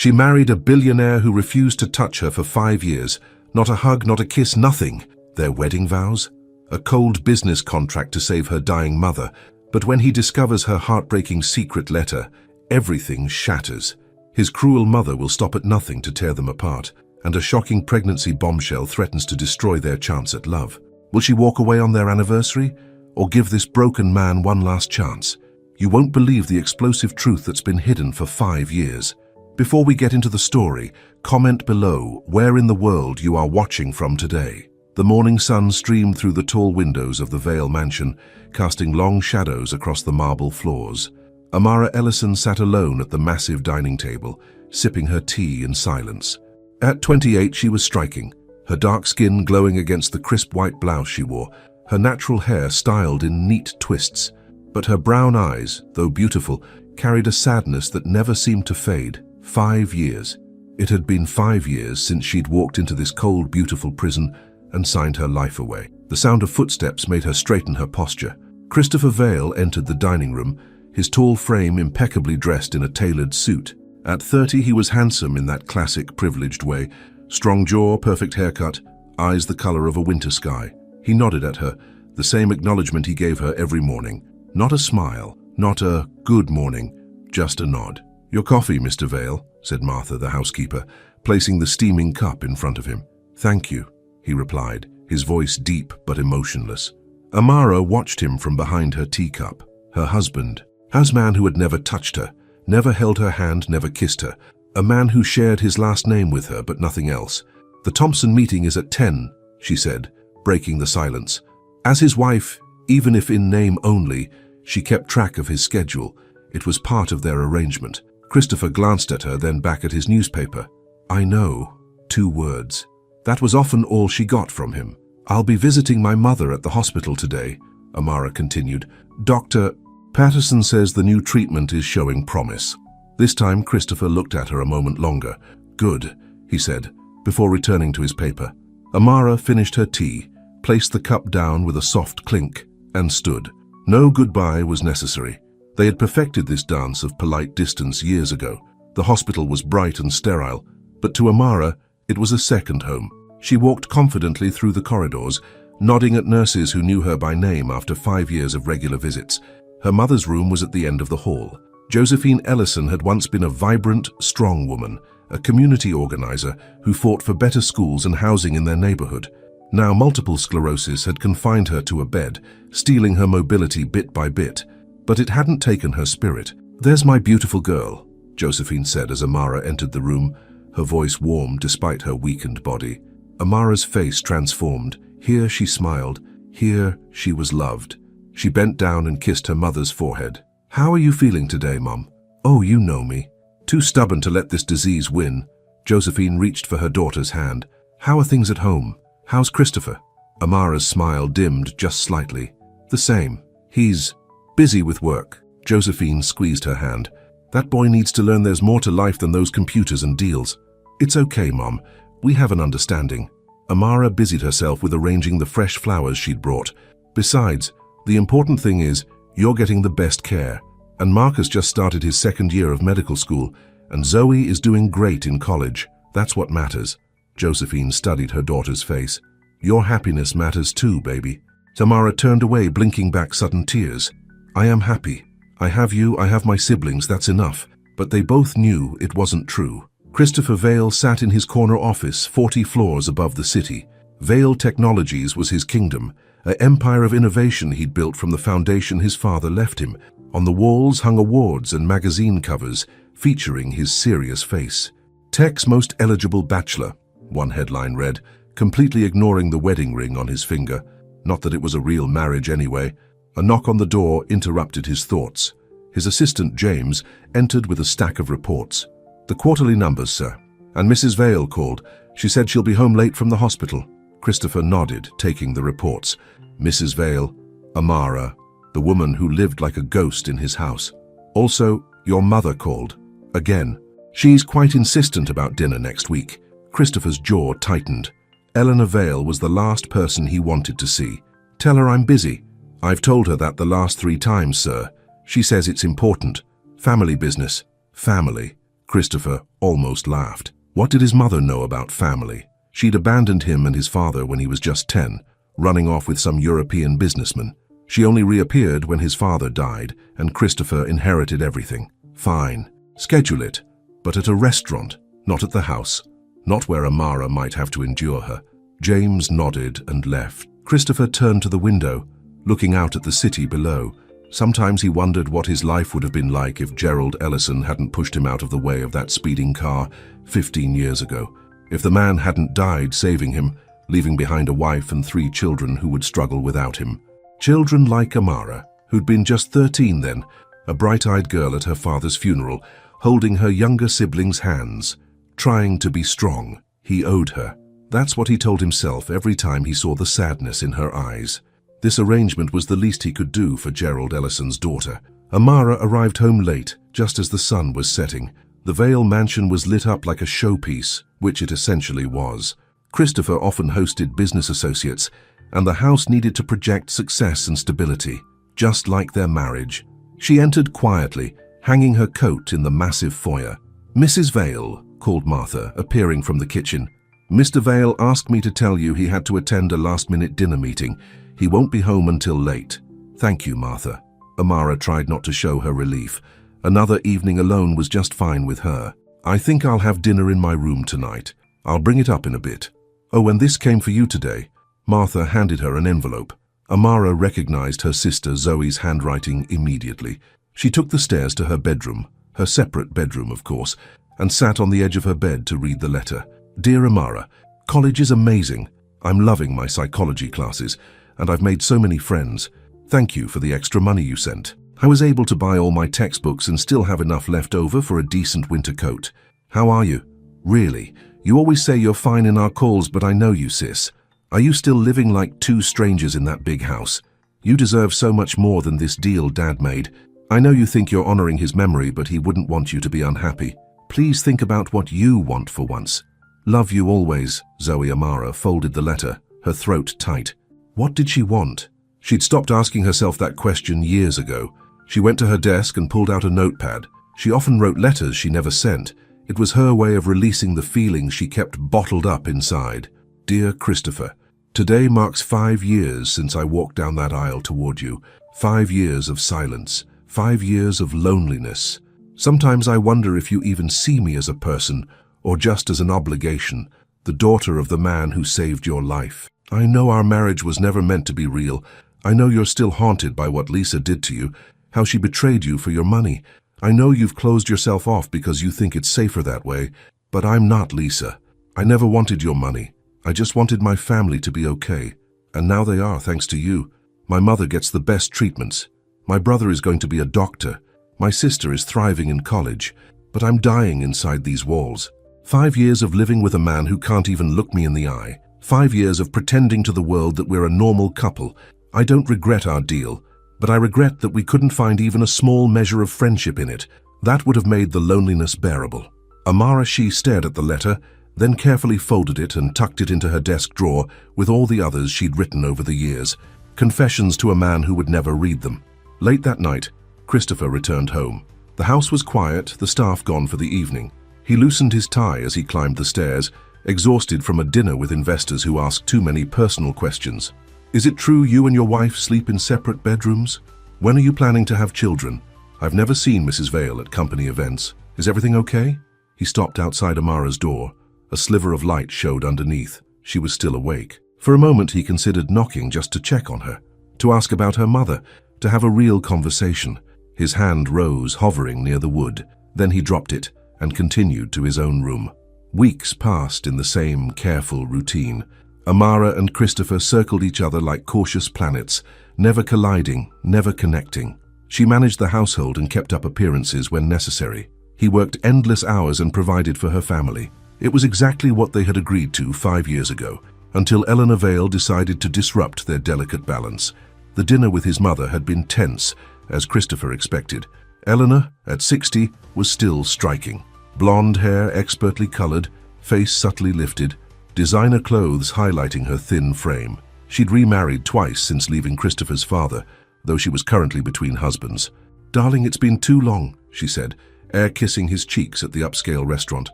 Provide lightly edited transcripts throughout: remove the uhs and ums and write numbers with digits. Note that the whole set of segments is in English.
She married a billionaire who refused to touch her for 5 years. Not a hug, not a kiss, nothing. Their wedding vows? A cold business contract to save her dying mother. But when he discovers her heartbreaking secret letter, everything shatters. His cruel mother will stop at nothing to tear them apart, and a shocking pregnancy bombshell threatens to destroy their chance at love. Will she walk away on their anniversary, or give this broken man one last chance? You won't believe the explosive truth that's been hidden for 5 years. Before we get into the story, comment below where in the world you are watching from today. The morning sun streamed through the tall windows of the Vale mansion, casting long shadows across the marble floors. Amara Ellison sat alone at the massive dining table, sipping her tea in silence. At 28, she was striking, her dark skin glowing against the crisp white blouse she wore, her natural hair styled in neat twists. But her brown eyes, though beautiful, carried a sadness that never seemed to fade. 5 years. It had been 5 years since she'd walked into this cold, beautiful prison and signed her life away. The sound of footsteps made her straighten her posture. Christopher Vale entered the dining room, his tall frame impeccably dressed in a tailored suit. At 30, he was handsome in that classic privileged way. Strong jaw, perfect haircut, eyes the color of a winter sky. He nodded at her, the same acknowledgement he gave her every morning. Not a smile, not a good morning, just a nod. "Your coffee, Mr. Vale," said Martha, the housekeeper, placing the steaming cup in front of him. "Thank you," he replied, his voice deep but emotionless. Amara watched him from behind her teacup. Her husband, a man who had never touched her, never held her hand, never kissed her, a man who shared his last name with her but nothing else. "The Thompson meeting is at 10, she said, breaking the silence. As his wife, even if in name only, she kept track of his schedule. It was part of their arrangement. Christopher glanced at her, then back at his newspaper. "I know," 2 words. That was often all she got from him. "I'll be visiting my mother at the hospital today," Amara continued. "Dr. Patterson says the new treatment is showing promise." This time Christopher looked at her a moment longer. "Good," he said, before returning to his paper. Amara finished her tea, placed the cup down with a soft clink, and stood. No goodbye was necessary. They had perfected this dance of polite distance years ago. The hospital was bright and sterile, but to Amara, it was a second home. She walked confidently through the corridors, nodding at nurses who knew her by name after 5 years of regular visits. Her mother's room was at the end of the hall. Josephine Ellison had once been a vibrant, strong woman, a community organizer who fought for better schools and housing in their neighborhood. Now multiple sclerosis had confined her to a bed, stealing her mobility bit by bit. But it hadn't taken her spirit. "There's my beautiful girl," Josephine said as Amara entered the room, her voice warm despite her weakened body. Amara's face transformed. Here she smiled. Here she was loved. She bent down and kissed her mother's forehead. "How are you feeling today, Mom?" "Oh, you know me." Too stubborn to let this disease win, Josephine reached for her daughter's hand. "How are things at home? How's Christopher?" Amara's smile dimmed just slightly. "The same. He's busy with work." Josephine squeezed her hand. "That boy needs to learn there's more to life than those computers and deals." "It's okay, Mom. We have an understanding." Amara busied herself with arranging the fresh flowers she'd brought. "Besides, the important thing is, you're getting the best care. And Marcus just started his 2nd year of medical school, and Zoe is doing great in college. That's what matters." Josephine studied her daughter's face. "Your happiness matters too, baby." Tamara turned away, blinking back sudden tears. "I am happy. I have you, I have my siblings, that's enough." But they both knew it wasn't true. Christopher Vale sat in his corner office 40 floors above the city. Vale Technologies was his kingdom, an empire of innovation he'd built from the foundation his father left him. On the walls hung awards and magazine covers featuring his serious face. "Tech's most eligible bachelor," one headline read, completely ignoring the wedding ring on his finger. Not that it was a real marriage anyway. A knock on the door interrupted his thoughts. His assistant, James, entered with a stack of reports. "The quarterly numbers, sir." "And Mrs. Vale called. She said she'll be home late from the hospital." Christopher nodded, taking the reports. Mrs. Vale, Amara, the woman who lived like a ghost in his house. "Also, your mother called. Again. She's quite insistent about dinner next week." Christopher's jaw tightened. Eleanor Vale was the last person he wanted to see. "Tell her I'm busy." "I've told her that the last 3 times, sir. She says it's important. Family business." "Family." Christopher almost laughed. What did his mother know about family? She'd abandoned him and his father when he was just 10, running off with some European businessman. She only reappeared when his father died, and Christopher inherited everything. Fine. Schedule it. But at a restaurant, not at the house. Not where Amara might have to endure her. James nodded and left. Christopher turned to the window, looking out at the city below. Sometimes he wondered what his life would have been like if Gerald Ellison hadn't pushed him out of the way of that speeding car 15 years ago. If the man hadn't died saving him, leaving behind a wife and 3 children who would struggle without him. Children like Amara, who'd been just 13 then, a bright-eyed girl at her father's funeral, holding her younger siblings' hands, trying to be strong. He owed her. That's what he told himself every time he saw the sadness in her eyes. This arrangement was the least he could do for Gerald Ellison's daughter. Amara arrived home late, just as the sun was setting. The Vale mansion was lit up like a showpiece, which it essentially was. Christopher often hosted business associates, and the house needed to project success and stability, just like their marriage. She entered quietly, hanging her coat in the massive foyer. "Mrs. Vale," called Martha, appearing from the kitchen. "Mr. Vale asked me to tell you he had to attend a last-minute dinner meeting. He won't be home until late." "Thank you, Martha." Amara tried not to show her relief. Another evening alone was just fine with her. "I think I'll have dinner in my room tonight. I'll bring it up in a bit." "Oh, and this came for you today." Martha handed her an envelope. Amara recognized her sister Zoe's handwriting immediately. She took the stairs to her bedroom, her separate bedroom, of course, and sat on the edge of her bed to read the letter. "Dear Amara, college is amazing. I'm loving my psychology classes, and I've made so many friends. Thank you for the extra money you sent. I was able to buy all my textbooks and still have enough left over for a decent winter coat. How are you? Really, you always say you're fine in our calls, but I know you, sis. Are you still living like 2 strangers in that big house? You deserve so much more than this deal Dad made. I know you think you're honoring his memory, but he wouldn't want you to be unhappy. Please think about what you want for once. Love you always." Zoe Amara folded the letter, her throat tight. What did she want? She'd stopped asking herself that question years ago. She went to her desk and pulled out a notepad. She often wrote letters she never sent. It was her way of releasing the feelings she kept bottled up inside. "Dear Christopher, today marks 5 years since I walked down that aisle toward you. 5 years of silence. 5 years of loneliness. Sometimes I wonder if you even see me as a person, or just as an obligation, the daughter of the man who saved your life. I know our marriage was never meant to be real. I know you're still haunted by what Lisa did to you, how she betrayed you for your money. I know you've closed yourself off because you think it's safer that way, but I'm not Lisa. I never wanted your money. I just wanted my family to be okay. And now they are, thanks to you. My mother gets the best treatments. My brother is going to be a doctor. My sister is thriving in college. But I'm dying inside these walls. 5 years of living with a man who can't even look me in the eye. 5 years of pretending to the world that we're a normal couple. I don't regret our deal, but I regret that we couldn't find even a small measure of friendship in it. That would have made the loneliness bearable." Amara stared at the letter, then carefully folded it and tucked it into her desk drawer with all the others she'd written over the years. Confessions to a man who would never read them. Late that night, Christopher returned home. The house was quiet, the staff gone for the evening. He loosened his tie as he climbed the stairs, exhausted from a dinner with investors who asked too many personal questions. "Is it true you and your wife sleep in separate bedrooms? When are you planning to have children? I've never seen Mrs. Vale at company events. Is everything okay?" He stopped outside Amara's door. A sliver of light showed underneath. She was still awake. For a moment he considered knocking just to check on her, to ask about her mother, to have a real conversation. His hand rose, hovering near the wood. Then he dropped it and continued to his own room. Weeks passed in the same careful routine. Amara and Christopher circled each other like cautious planets, never colliding, never connecting. She managed the household and kept up appearances when necessary. He worked endless hours and provided for her family. It was exactly what they had agreed to 5 years ago, until Eleanor Vale decided to disrupt their delicate balance. The dinner with his mother had been tense, as Christopher expected. Eleanor, at 60, was still striking. Blonde hair expertly colored, face subtly lifted, designer clothes highlighting her thin frame. She'd remarried twice since leaving Christopher's father, though she was currently between husbands. "Darling, it's been too long," she said, air kissing his cheeks at the upscale restaurant.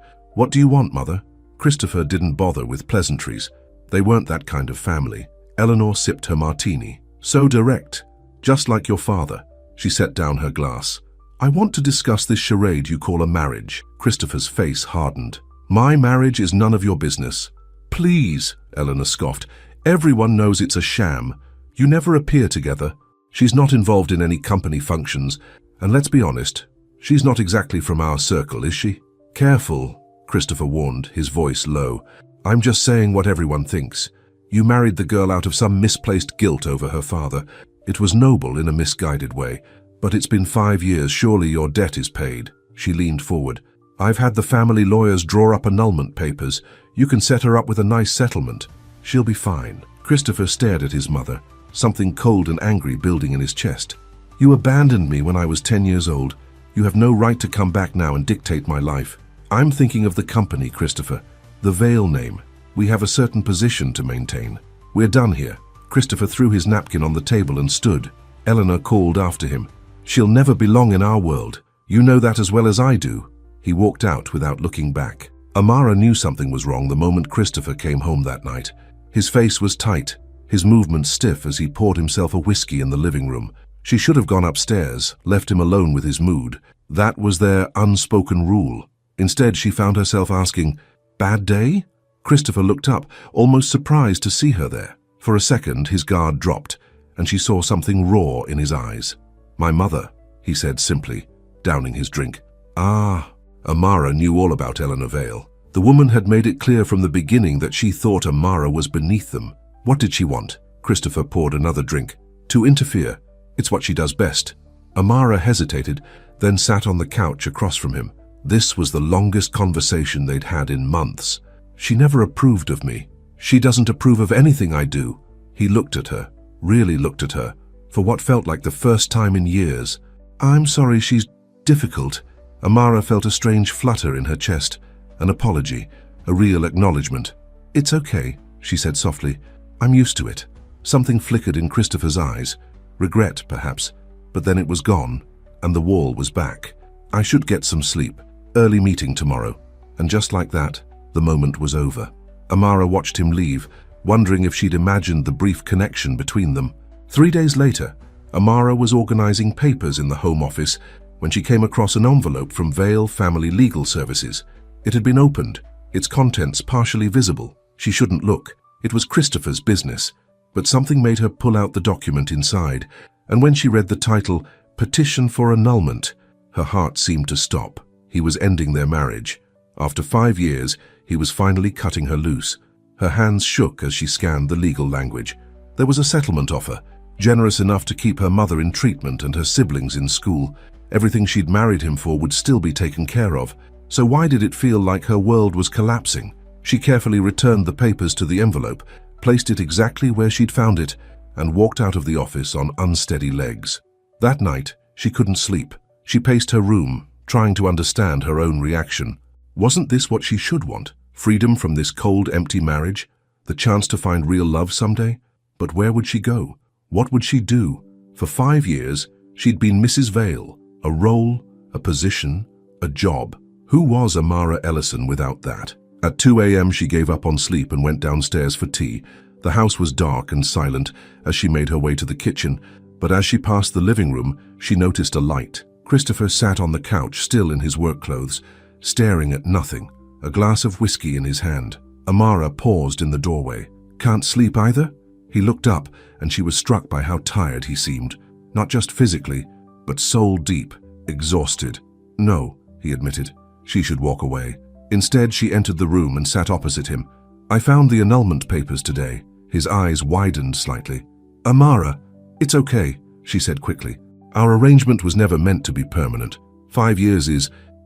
"What do you want, Mother?" Christopher didn't bother with pleasantries. They weren't that kind of family. Eleanor sipped her martini. "So direct. Just like your father." She set down her glass. "I want to discuss this charade you call a marriage." Christopher's face hardened. "My marriage is none of your business." "Please," Eleanor scoffed. "Everyone knows it's a sham. You never appear together. She's not involved in any company functions, and let's be honest, she's not exactly from our circle, is she?" "Careful," Christopher warned, his voice low. "I'm just saying what everyone thinks. You married the girl out of some misplaced guilt over her father. It was noble in a misguided way, but it's been 5 years. Surely your debt is paid." She leaned forward. "I've had the family lawyers draw up annulment papers. You can set her up with a nice settlement. She'll be fine." Christopher stared at his mother, something cold and angry building in his chest. "You abandoned me when I was 10 years old. You have no right to come back now and dictate my life." "I'm thinking of the company, Christopher. The Veil name. We have a certain position to maintain. We're done here." Christopher threw his napkin on the table and stood. Eleanor called after him. "She'll never belong in our world. You know that as well as I do." He walked out without looking back. Amara knew something was wrong the moment Christopher came home that night. His face was tight, his movements stiff as he poured himself a whiskey in the living room. She should have gone upstairs, left him alone with his mood. That was their unspoken rule. Instead, she found herself asking, "Bad day?" Christopher looked up, almost surprised to see her there. For a second, his guard dropped, and she saw something raw in his eyes. "My mother," he said simply, downing his drink. "Ah." Amara knew all about Eleanor Vale. The woman had made it clear from the beginning that she thought Amara was beneath them. What did she want? Christopher poured another drink. "To interfere. It's what she does best." Amara hesitated, then sat on the couch across from him. This was the longest conversation they'd had in months. "She never approved of me. She doesn't approve of anything I do." He looked at her, really looked at her, for what felt like the first time in years. "I'm sorry she's difficult." Amara felt a strange flutter in her chest, an apology, a real acknowledgement. "It's okay," she said softly. "I'm used to it." Something flickered in Christopher's eyes, regret perhaps, but then it was gone, and the wall was back. "I should get some sleep. Early meeting tomorrow." And just like that, the moment was over. Amara watched him leave, wondering if she'd imagined the brief connection between them. 3 days later, Amara was organizing papers in the Home Office when she came across an envelope from Vale Family Legal Services. It had been opened, its contents partially visible. She shouldn't look. It was Christopher's business. But something made her pull out the document inside, and when she read the title, "Petition for Annulment," her heart seemed to stop. He was ending their marriage. After 5 years, he was finally cutting her loose. Her hands shook as she scanned the legal language. There was a settlement offer, generous enough to keep her mother in treatment and her siblings in school. Everything she'd married him for would still be taken care of. So why did it feel like her world was collapsing? She carefully returned the papers to the envelope, placed it exactly where she'd found it, and walked out of the office on unsteady legs. That night, she couldn't sleep. She paced her room, trying to understand her own reaction. Wasn't this what she should want? Freedom from this cold, empty marriage? The chance to find real love someday? But where would she go? What would she do? For 5 years, she'd been Mrs. Vale. A role, a position, a job. Who was Amara Ellison without that? At 2 a.m. she gave up on sleep and went downstairs for tea. The house was dark and silent as she made her way to the kitchen, but as she passed the living room, she noticed a light. Christopher sat on the couch, still in his work clothes, staring at nothing, a glass of whiskey in his hand. Amara paused in the doorway. "Can't sleep either?" He looked up, and she was struck by how tired he seemed, not just physically, but soul deep, exhausted. "No," he admitted. She should walk away. Instead, she entered the room and sat opposite him. "I found the annulment papers today." His eyes widened slightly. "Amara, it's okay," she said quickly. "Our arrangement was never meant to be permanent. 5 years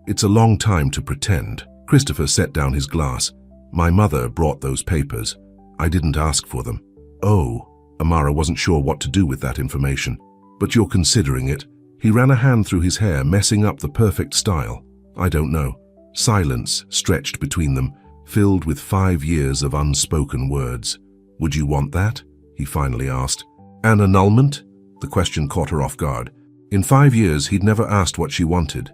it's a long time to pretend." Christopher set down his glass. "My mother brought those papers. I didn't ask for them." "Oh." Amara wasn't sure what to do with that information. "But you're considering it?" He ran a hand through his hair, messing up the perfect style. "I don't know." Silence stretched between them, filled with 5 years of unspoken words. "Would you want that?" he finally asked. "An annulment?" The question caught her off guard. In 5 years, he'd never asked what she wanted.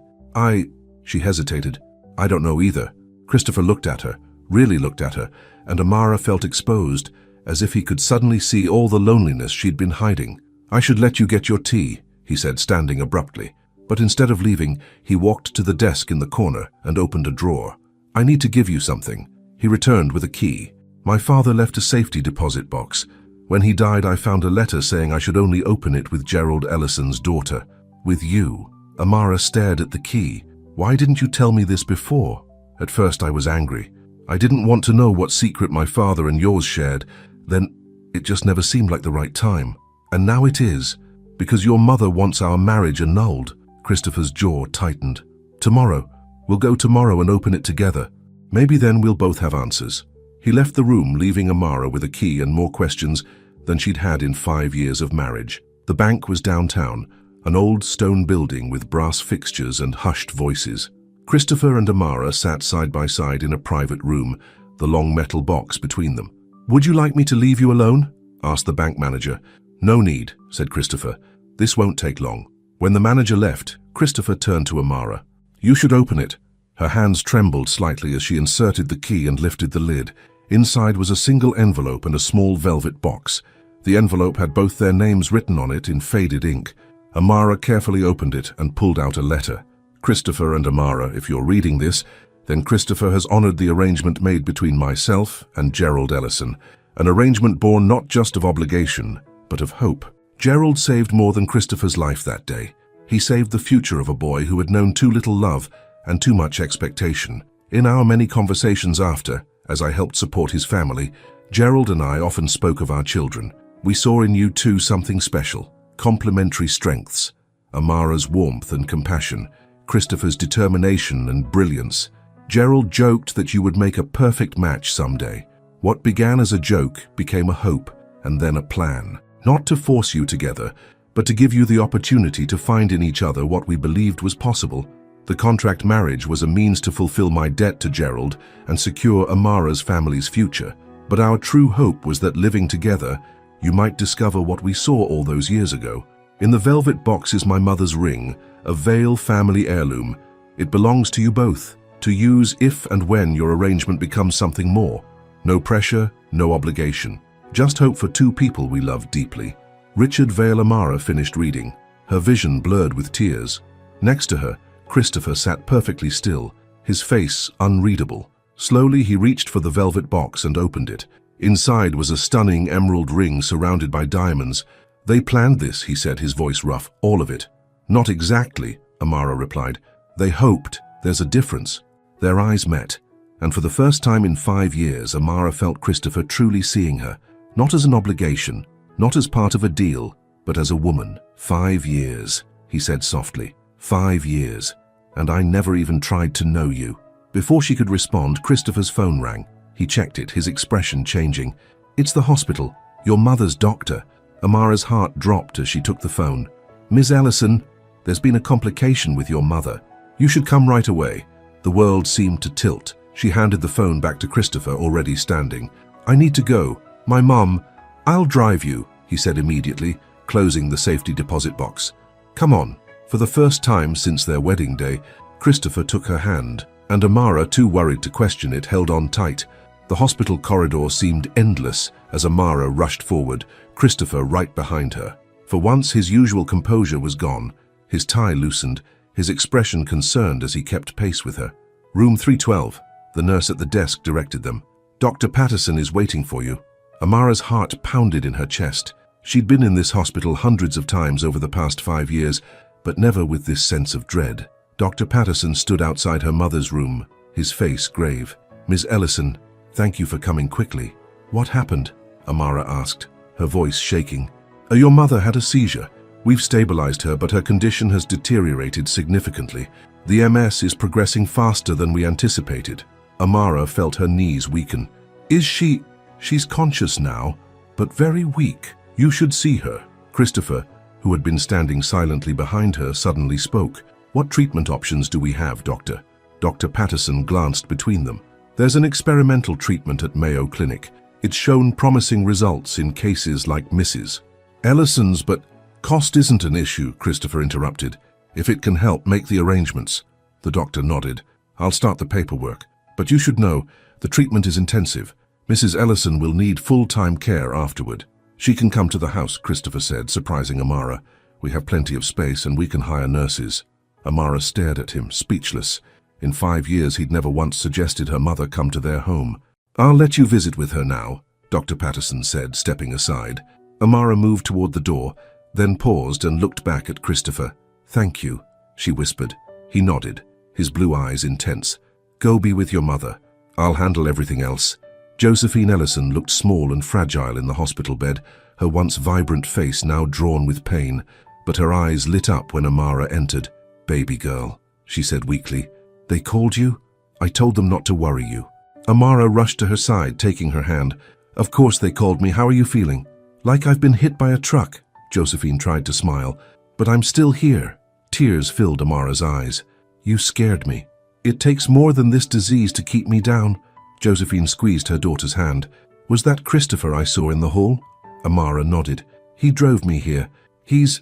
She hesitated. "I don't know either." Christopher looked at her, really looked at her, and Amara felt exposed, as if he could suddenly see all the loneliness she'd been hiding. "I should let you get your tea," he said, standing abruptly. But instead of leaving, he walked to the desk in the corner and opened a drawer. "I need to give you something." He returned with a key. "My father left a safety deposit box. When he died, I found a letter saying I should only open it with Gerald Ellison's daughter. With you." Amara stared at the key. "Why didn't you tell me this before?" "At first I was angry. I didn't want to know what secret my father and yours shared. Then it just never seemed like the right time. And now it is, because your mother wants our marriage annulled." Christopher's jaw tightened. "Tomorrow. We'll go tomorrow and open it together. Maybe then we'll both have answers." He left the room, leaving Amara with a key and more questions than she'd had in 5 years of marriage. The bank was downtown, an old stone building with brass fixtures and hushed voices. Christopher and Amara sat side by side in a private room, the long metal box between them. "Would you like me to leave you alone?" asked the bank manager. "No need," said Christopher. "This won't take long." When the manager left, Christopher turned to Amara. "You should open it." Her hands trembled slightly as she inserted the key and lifted the lid. Inside was a single envelope and a small velvet box. The envelope had both their names written on it in faded ink. Amara carefully opened it and pulled out a letter. "Christopher and Amara, if you're reading this, then Christopher has honored the arrangement made between myself and Gerald Ellison, an arrangement born not just of obligation, but of hope. Gerald saved more than Christopher's life that day. He saved the future of a boy who had known too little love and too much expectation. In our many conversations after, as I helped support his family, Gerald and I often spoke of our children. We saw in you two something special, complementary strengths, Amara's warmth and compassion, Christopher's determination and brilliance. Gerald joked that you would make a perfect match someday. What began as a joke became a hope and then a plan. Not to force you together, but to give you the opportunity to find in each other what we believed was possible. The contract marriage was a means to fulfill my debt to Gerald and secure Amara's family's future. But our true hope was that living together, you might discover what we saw all those years ago. In the velvet box is my mother's ring, a Vale family heirloom. It belongs to you both, to use if and when your arrangement becomes something more. No pressure, no obligation. Just hope for two people we love deeply." Richard Vale Amara finished reading, her vision blurred with tears. Next to her, Christopher sat perfectly still, his face unreadable. Slowly he reached for the velvet box and opened it. Inside was a stunning emerald ring surrounded by diamonds. "They planned this," he said, his voice rough, "all of it." "Not exactly," Amara replied. "They hoped. There's a difference." Their eyes met, and for the first time in 5 years, Amara felt Christopher truly seeing her. Not as an obligation, not as part of a deal, but as a woman. "5 years, he said softly. 5 years. And I never even tried to know you." Before she could respond, Christopher's phone rang. He checked it, his expression changing. "It's the hospital. Your mother's doctor." Amara's heart dropped as she took the phone. "Ms. Ellison, there's been a complication with your mother. You should come right away." The world seemed to tilt. She handed the phone back to Christopher, already standing. "I need to go. My mom—" "I'll drive you," he said immediately, closing the safety deposit box. "Come on." For the first time since their wedding day, Christopher took her hand, and Amara, too worried to question it, held on tight. The hospital corridor seemed endless as Amara rushed forward, Christopher right behind her. For once his usual composure was gone. His tie loosened, his expression concerned as he kept pace with her. "Room 312, the nurse at the desk directed them. "Dr. Patterson is waiting for you." Amara's heart pounded in her chest. She'd been in this hospital hundreds of times over the past 5 years, but never with this sense of dread. Dr. Patterson stood outside her mother's room, his face grave. "Ms. Ellison, thank you for coming quickly." "What happened?" Amara asked, her voice shaking. "Your mother had a seizure. We've stabilized her, but her condition has deteriorated significantly. The MS is progressing faster than we anticipated." Amara felt her knees weaken. "Is she—" "She's conscious now, but very weak. You should see her." Christopher, who had been standing silently behind her, suddenly spoke. "What treatment options do we have, Doctor?" Dr. Patterson glanced between them. "There's an experimental treatment at Mayo Clinic. It's shown promising results in cases like Mrs. Ellison's, but cost isn't an issue," Christopher interrupted. "If it can help, make the arrangements." The doctor nodded. "I'll start the paperwork. But you should know, the treatment is intensive. Mrs. Ellison will need full-time care afterward." "She can come to the house," Christopher said, surprising Amara. "We have plenty of space and we can hire nurses." Amara stared at him, speechless. In 5 years he'd never once suggested her mother come to their home. "I'll let you visit with her now," Dr. Patterson said, stepping aside. Amara moved toward the door, then paused and looked back at Christopher. "Thank you," she whispered. He nodded, his blue eyes intense. "Go be with your mother. I'll handle everything else." Josephine Ellison looked small and fragile in the hospital bed, her once vibrant face now drawn with pain, but her eyes lit up when Amara entered. "Baby girl," she said weakly. "They called you? I told them not to worry you." Amara rushed to her side, taking her hand. "Of course they called me. How are you feeling?" "Like I've been hit by a truck." Josephine tried to smile. "But I'm still here." Tears filled Amara's eyes. "You scared me. It takes more than this disease to keep me down." Josephine squeezed her daughter's hand. "Was that Christopher I saw in the hall?" Amara nodded. "He drove me here. He's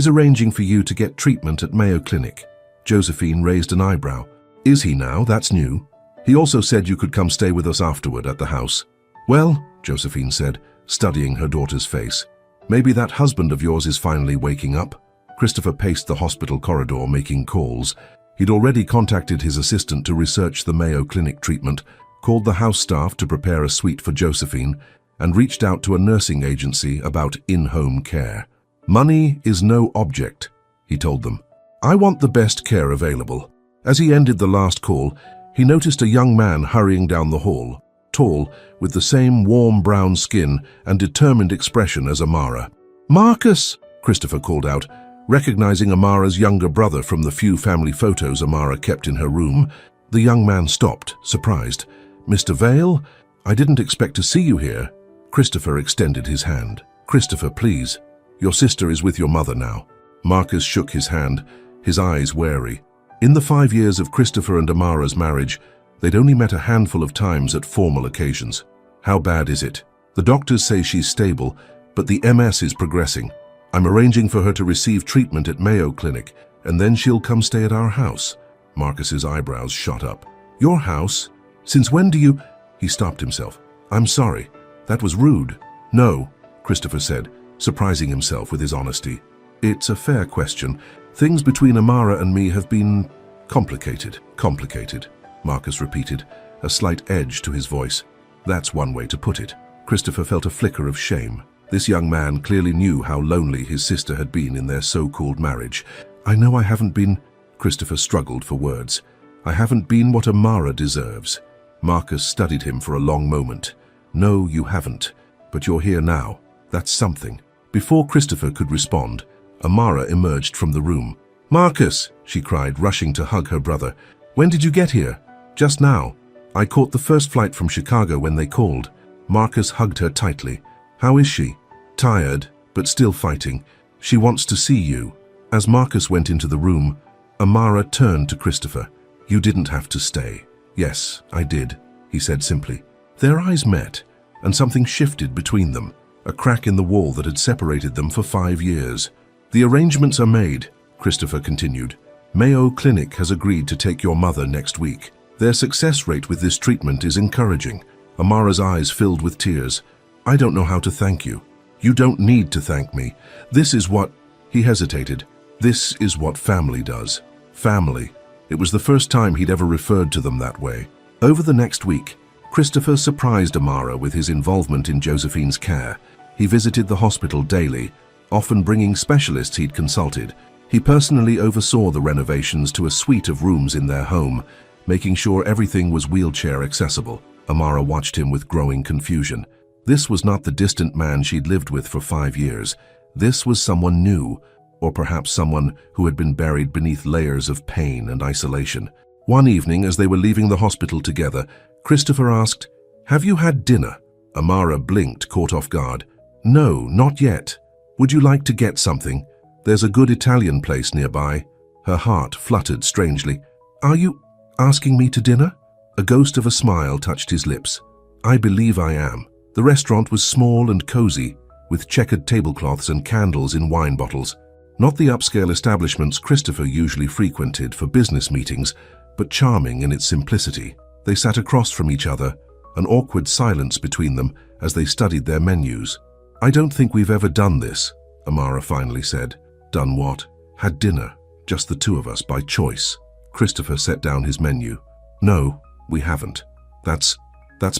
arranging for you to get treatment at Mayo Clinic." Josephine raised an eyebrow. "Is he now? That's new." "He also said you could come stay with us afterward at the house." "Well," Josephine said, studying her daughter's face, "maybe that husband of yours is finally waking up." Christopher paced the hospital corridor, making calls. He'd already contacted his assistant to research the Mayo Clinic treatment, called the house staff to prepare a suite for Josephine, and reached out to a nursing agency about in-home care. "Money is no object," he told them. "I want the best care available." As he ended the last call, he noticed a young man hurrying down the hall, tall, with the same warm brown skin and determined expression as Amara. "Marcus!" Christopher called out, recognizing Amara's younger brother from the few family photos Amara kept in her room. The young man stopped, surprised. "Mr. Vale, I didn't expect to see you here." Christopher extended his hand. "Christopher, please. Your sister is with your mother now." Marcus shook his hand, his eyes wary. In the 5 years of Christopher and Amara's marriage, they'd only met a handful of times at formal occasions. "How bad is it?" "The doctors say she's stable, but the MS is progressing. I'm arranging for her to receive treatment at Mayo Clinic, and then she'll come stay at our house." Marcus's eyebrows shot up. "Your house? Since when do you—" He stopped himself. "I'm sorry. That was rude." "No," Christopher said, surprising himself with his honesty. "It's a fair question. Things between Amara and me have been complicated." "Complicated," Marcus repeated, a slight edge to his voice. "That's one way to put it." Christopher felt a flicker of shame. This young man clearly knew how lonely his sister had been in their so-called marriage. "I know I haven't been—" Christopher struggled for words. "I haven't been what Amara deserves." Marcus studied him for a long moment. "No, you haven't. But you're here now. That's something." Before Christopher could respond, Amara emerged from the room. "Marcus!" she cried, rushing to hug her brother. "When did you get here?" "Just now. I caught the first flight from Chicago when they called." Marcus hugged her tightly. "How is she?" "Tired, but still fighting. She wants to see you." As Marcus went into the room, Amara turned to Christopher. "You didn't have to stay." "Yes, I did," he said simply. Their eyes met, and something shifted between them, a crack in the wall that had separated them for 5 years. "The arrangements are made," Christopher continued. "Mayo Clinic has agreed to take your mother next week. Their success rate with this treatment is encouraging." Amara's eyes filled with tears. "I don't know how to thank you." "You don't need to thank me. This is what—" He hesitated. "This is what family does." Family. It was the first time he'd ever referred to them that way. Over the next week, Christopher surprised Amara with his involvement in Josephine's care. He visited the hospital daily, often bringing specialists he'd consulted. He personally oversaw the renovations to a suite of rooms in their home, making sure everything was wheelchair accessible. Amara watched him with growing confusion. This was not the distant man she'd lived with for 5 years. This was someone new, or perhaps someone who had been buried beneath layers of pain and isolation. One evening, as they were leaving the hospital together, Christopher asked, "Have you had dinner?" Amara blinked, caught off guard. "No, not yet. Would you like to get something? There's a good Italian place nearby." Her heart fluttered strangely. "Are you asking me to dinner?" A ghost of a smile touched his lips. "I believe I am." The restaurant was small and cozy, with checkered tablecloths and candles in wine bottles. Not the upscale establishments Christopher usually frequented for business meetings, but charming in its simplicity. They sat across from each other, an awkward silence between them as they studied their menus. "I don't think we've ever done this," Amara finally said. "Done what?" "Had dinner, just the two of us, by choice." Christopher set down his menu. "No, we haven't. That's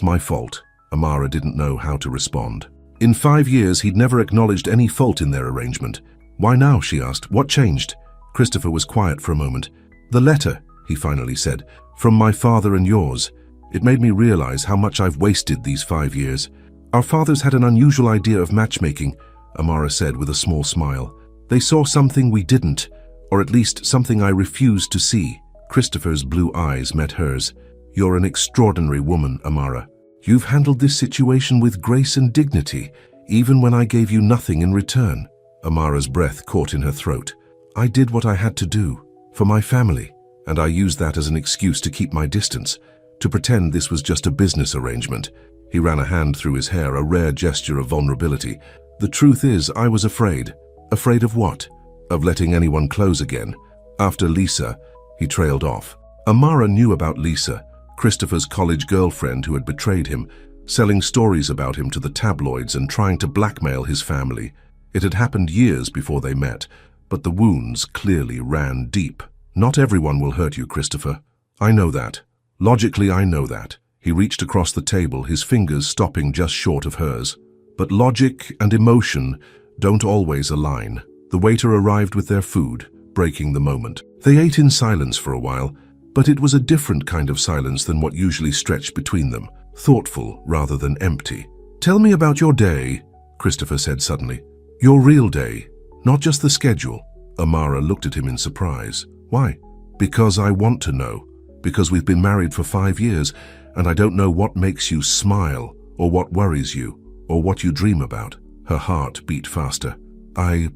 my fault." Amara didn't know how to respond. In 5 years, he'd never acknowledged any fault in their arrangement. "Why now?" she asked. "What changed?" Christopher was quiet for a moment. "The letter," he finally said, "from my father and yours. It made me realize how much I've wasted these 5 years. Our fathers had an unusual idea of matchmaking," Amara said with a small smile. "They saw something we didn't, or at least something I refused to see." Christopher's blue eyes met hers. "You're an extraordinary woman, Amara. You've handled this situation with grace and dignity, even when I gave you nothing in return." Amara's breath caught in her throat. "I did what I had to do, for my family, and I used that as an excuse to keep my distance, to pretend this was just a business arrangement." He ran a hand through his hair, a rare gesture of vulnerability. "The truth is, I was afraid." "Afraid of what?" "Of letting anyone close again. After Lisa," he trailed off. Amara knew about Lisa, Christopher's college girlfriend who had betrayed him, selling stories about him to the tabloids and trying to blackmail his family. It had happened years before they met, but the wounds clearly ran deep. "Not everyone will hurt you, Christopher. I know that. Logically, I know that." He reached across the table, his fingers stopping just short of hers. "But logic and emotion don't always align." The waiter arrived with their food, breaking the moment. They ate in silence for a while, but it was a different kind of silence than what usually stretched between them, thoughtful rather than empty. "Tell me about your day," Christopher said suddenly. "Your real day, not just the schedule." Amara looked at him in surprise. "Why?" "Because I want to know. Because we've been married for 5 years, and I don't know what makes you smile, or what worries you, or what you dream about." Her heart beat faster. I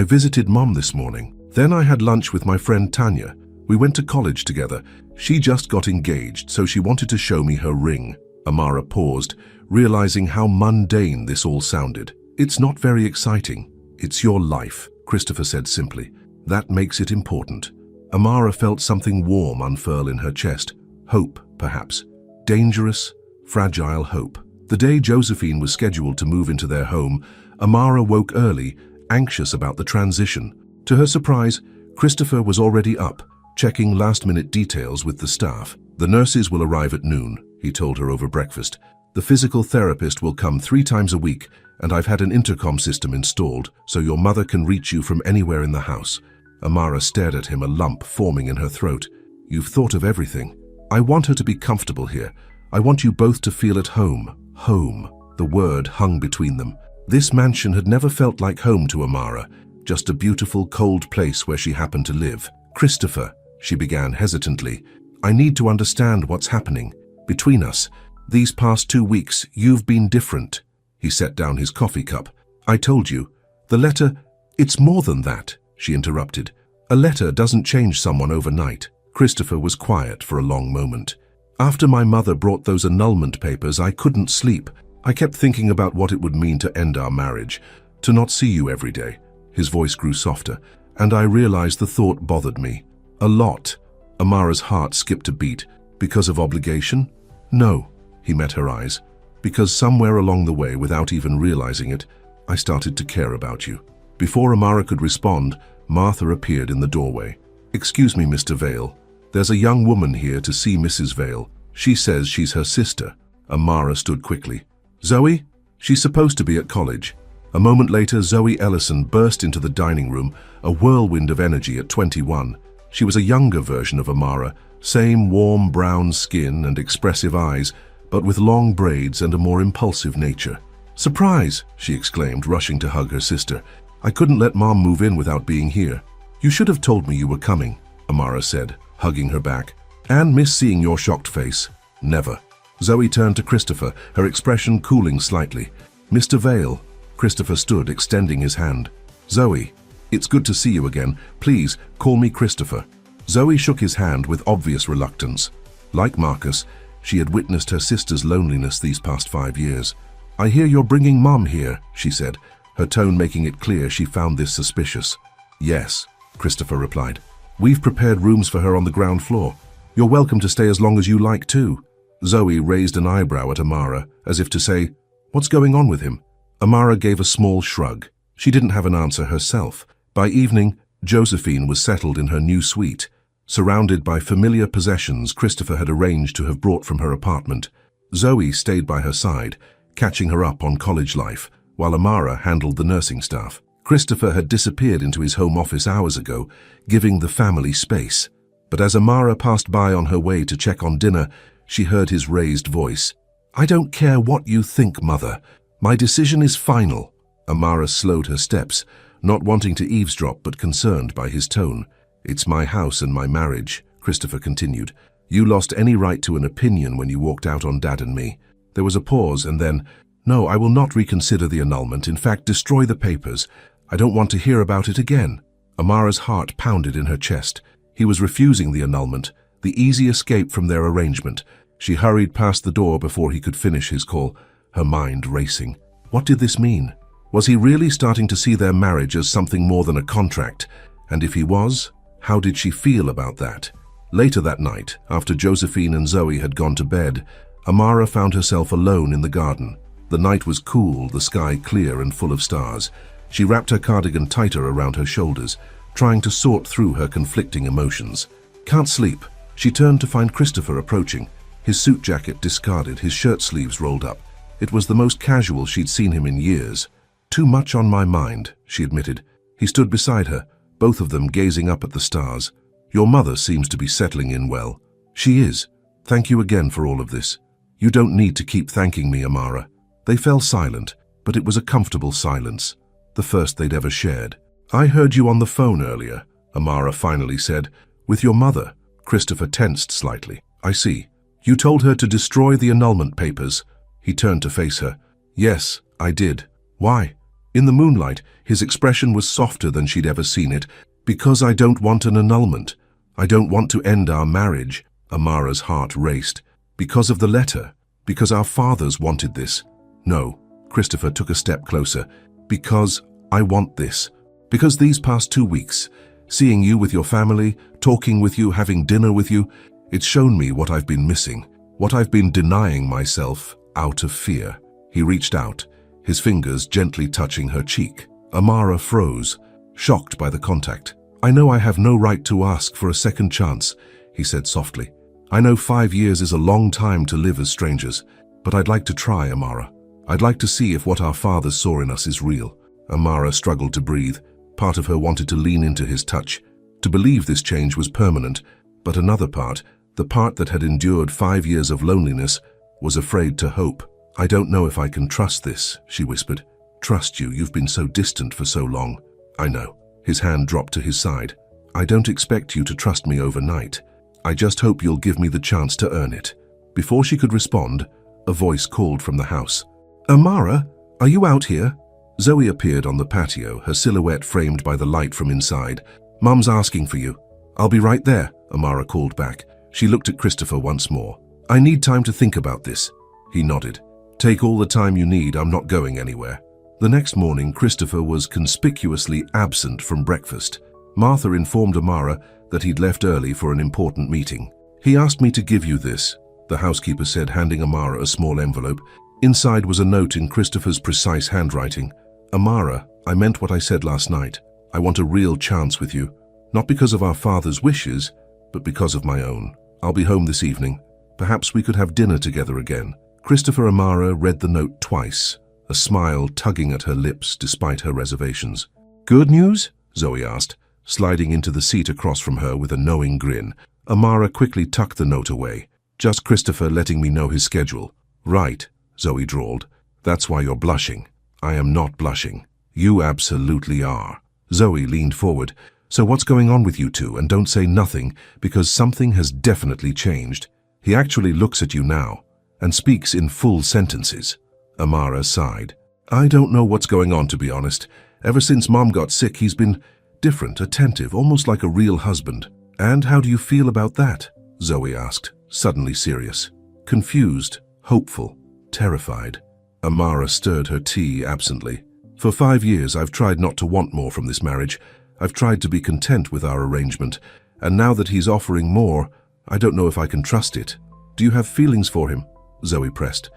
visited Mom this morning. Then I had lunch with my friend Tanya. We went to college together. She just got engaged, so she wanted to show me her ring." Amara paused, realizing how mundane this all sounded. "It's not very exciting. It's your life," Christopher said simply. "That makes it important." Amara felt something warm unfurl in her chest. Hope, perhaps. Dangerous, fragile hope. The day Josephine was scheduled to move into their home, Amara woke early, anxious about the transition. To her surprise, Christopher was already up, checking last-minute details with the staff. "The nurses will arrive at noon," he told her over breakfast. "The physical therapist will come 3 times a week, and I've had an intercom system installed, so your mother can reach you from anywhere in the house." Amara stared at him, a lump forming in her throat. "You've thought of everything. I want her to be comfortable here. I want you both to feel at home." Home. The word hung between them. This mansion had never felt like home to Amara, just a beautiful, cold place where she happened to live. "Christopher," she began hesitantly, "I need to understand what's happening. Between us, these past 2 weeks, you've been different." He set down his coffee cup. "I told you. The letter, it's more than that," she interrupted. "A letter doesn't change someone overnight." Christopher was quiet for a long moment. "After my mother brought those annulment papers, I couldn't sleep. I kept thinking about what it would mean to end our marriage, to not see you every day." His voice grew softer, and I realized the thought bothered me. "A lot." Amara's heart skipped a beat. "Because of obligation?" "No," he met her eyes. "Because somewhere along the way, without even realizing it, I started to care about you." Before Amara could respond, Martha appeared in the doorway. "Excuse me, Mr. Vale. There's a young woman here to see Mrs. Vale. She says she's her sister." Amara stood quickly. "Zoe? She's supposed to be at college." A moment later, Zoe Ellison burst into the dining room, a whirlwind of energy at 21. She was a younger version of Amara, same warm brown skin and expressive eyes, but with long braids and a more impulsive nature. "Surprise!" she exclaimed, rushing to hug her sister. "I couldn't let Mom move in without being here." "You should have told me you were coming," Amara said, hugging her back. "And miss seeing your shocked face." "Never." Zoe turned to Christopher, her expression cooling slightly. "Mr. Vale." Christopher stood, extending his hand. "Zoe, it's good to see you again. Please, call me Christopher." Zoe shook his hand with obvious reluctance. Like Marcus, she had witnessed her sister's loneliness these past 5 years. "I hear you're bringing Mom here," she said, her tone making it clear she found this suspicious. Yes, Christopher replied. We've prepared rooms for her on the ground floor. You're welcome to stay as long as you like too. Zoe raised an eyebrow at Amara, as if to say, what's going on with him? Amara gave a small shrug. She didn't have an answer herself. By evening, Josephine was settled in her new suite. Surrounded by familiar possessions Christopher had arranged to have brought from her apartment, Zoe stayed by her side, catching her up on college life, while Amara handled the nursing staff. Christopher had disappeared into his home office hours ago, giving the family space. But as Amara passed by on her way to check on dinner, she heard his raised voice. I don't care what you think, Mother. My decision is final. Amara slowed her steps, not wanting to eavesdrop but concerned by his tone. It's my house and my marriage, Christopher continued. You lost any right to an opinion when you walked out on Dad and me. There was a pause and then, no, I will not reconsider the annulment. In fact, destroy the papers. I don't want to hear about it again. Amara's heart pounded in her chest. He was refusing the annulment, the easy escape from their arrangement. She hurried past the door before he could finish his call, her mind racing. What did this mean? Was he really starting to see their marriage as something more than a contract? And if he was, how did she feel about that? Later that night, after Josephine and Zoe had gone to bed, Amara found herself alone in the garden. The night was cool, the sky clear and full of stars. She wrapped her cardigan tighter around her shoulders, trying to sort through her conflicting emotions. Can't sleep. She turned to find Christopher approaching, his suit jacket discarded, his shirt sleeves rolled up. It was the most casual she'd seen him in years. Too much on my mind, she admitted. He stood beside her, both of them gazing up at the stars. Your mother seems to be settling in well. She is. Thank you again for all of this. You don't need to keep thanking me, Amara. They fell silent, but it was a comfortable silence, the first they'd ever shared. I heard you on the phone earlier, Amara finally said. With your mother. Christopher tensed slightly. I see. You told her to destroy the annulment papers. He turned to face her. Yes, I did. Why? In the moonlight, his expression was softer than she'd ever seen it. Because I don't want an annulment. I don't want to end our marriage. Amara's heart raced. Because of the letter. Because our fathers wanted this. No. Christopher took a step closer. Because I want this. Because these past 2 weeks, seeing you with your family, talking with you, having dinner with you, it's shown me what I've been missing, what I've been denying myself out of fear. He reached out, his fingers gently touching her cheek. Amara froze, shocked by the contact. I know I have no right to ask for a second chance, he said softly. I know 5 years is a long time to live as strangers, but I'd like to try, Amara. I'd like to see if what our fathers saw in us is real. Amara struggled to breathe. Part of her wanted to lean into his touch, to believe this change was permanent, but another part, the part that had endured 5 years of loneliness, was afraid to hope. I don't know if I can trust this, she whispered. Trust you, you've been so distant for so long. I know. His hand dropped to his side. I don't expect you to trust me overnight. I just hope you'll give me the chance to earn it. Before she could respond, a voice called from the house. Amara, are you out here? Zoe appeared on the patio, her silhouette framed by the light from inside. Mum's asking for you. I'll be right there, Amara called back. She looked at Christopher once more. I need time to think about this. He nodded. Take all the time you need, I'm not going anywhere. The next morning, Christopher was conspicuously absent from breakfast. Martha informed Amara that he'd left early for an important meeting. He asked me to give you this, the housekeeper said, handing Amara a small envelope. Inside was a note in Christopher's precise handwriting. Amara, I meant what I said last night. I want a real chance with you. Not because of our father's wishes, but because of my own. I'll be home this evening. Perhaps we could have dinner together again. Christopher Amara read the note twice, a smile tugging at her lips despite her reservations. Good news? Zoe asked, sliding into the seat across from her with a knowing grin. Amara quickly tucked the note away. Just Christopher letting me know his schedule. Right, Zoe drawled. That's why you're blushing. I am not blushing. You absolutely are. Zoe leaned forward. So what's going on with you two? And don't say nothing, because something has definitely changed. He actually looks at you now, and speaks in full sentences. Amara sighed. I don't know what's going on, to be honest. Ever since Mom got sick, he's been different, attentive, almost like a real husband. And how do you feel about that? Zoe asked, suddenly serious. Confused, hopeful, terrified. Amara stirred her tea absently. For 5 years, I've tried not to want more from this marriage. I've tried to be content with our arrangement, and now that he's offering more, I don't know if I can trust it. Do you have feelings for him? Zoe pressed.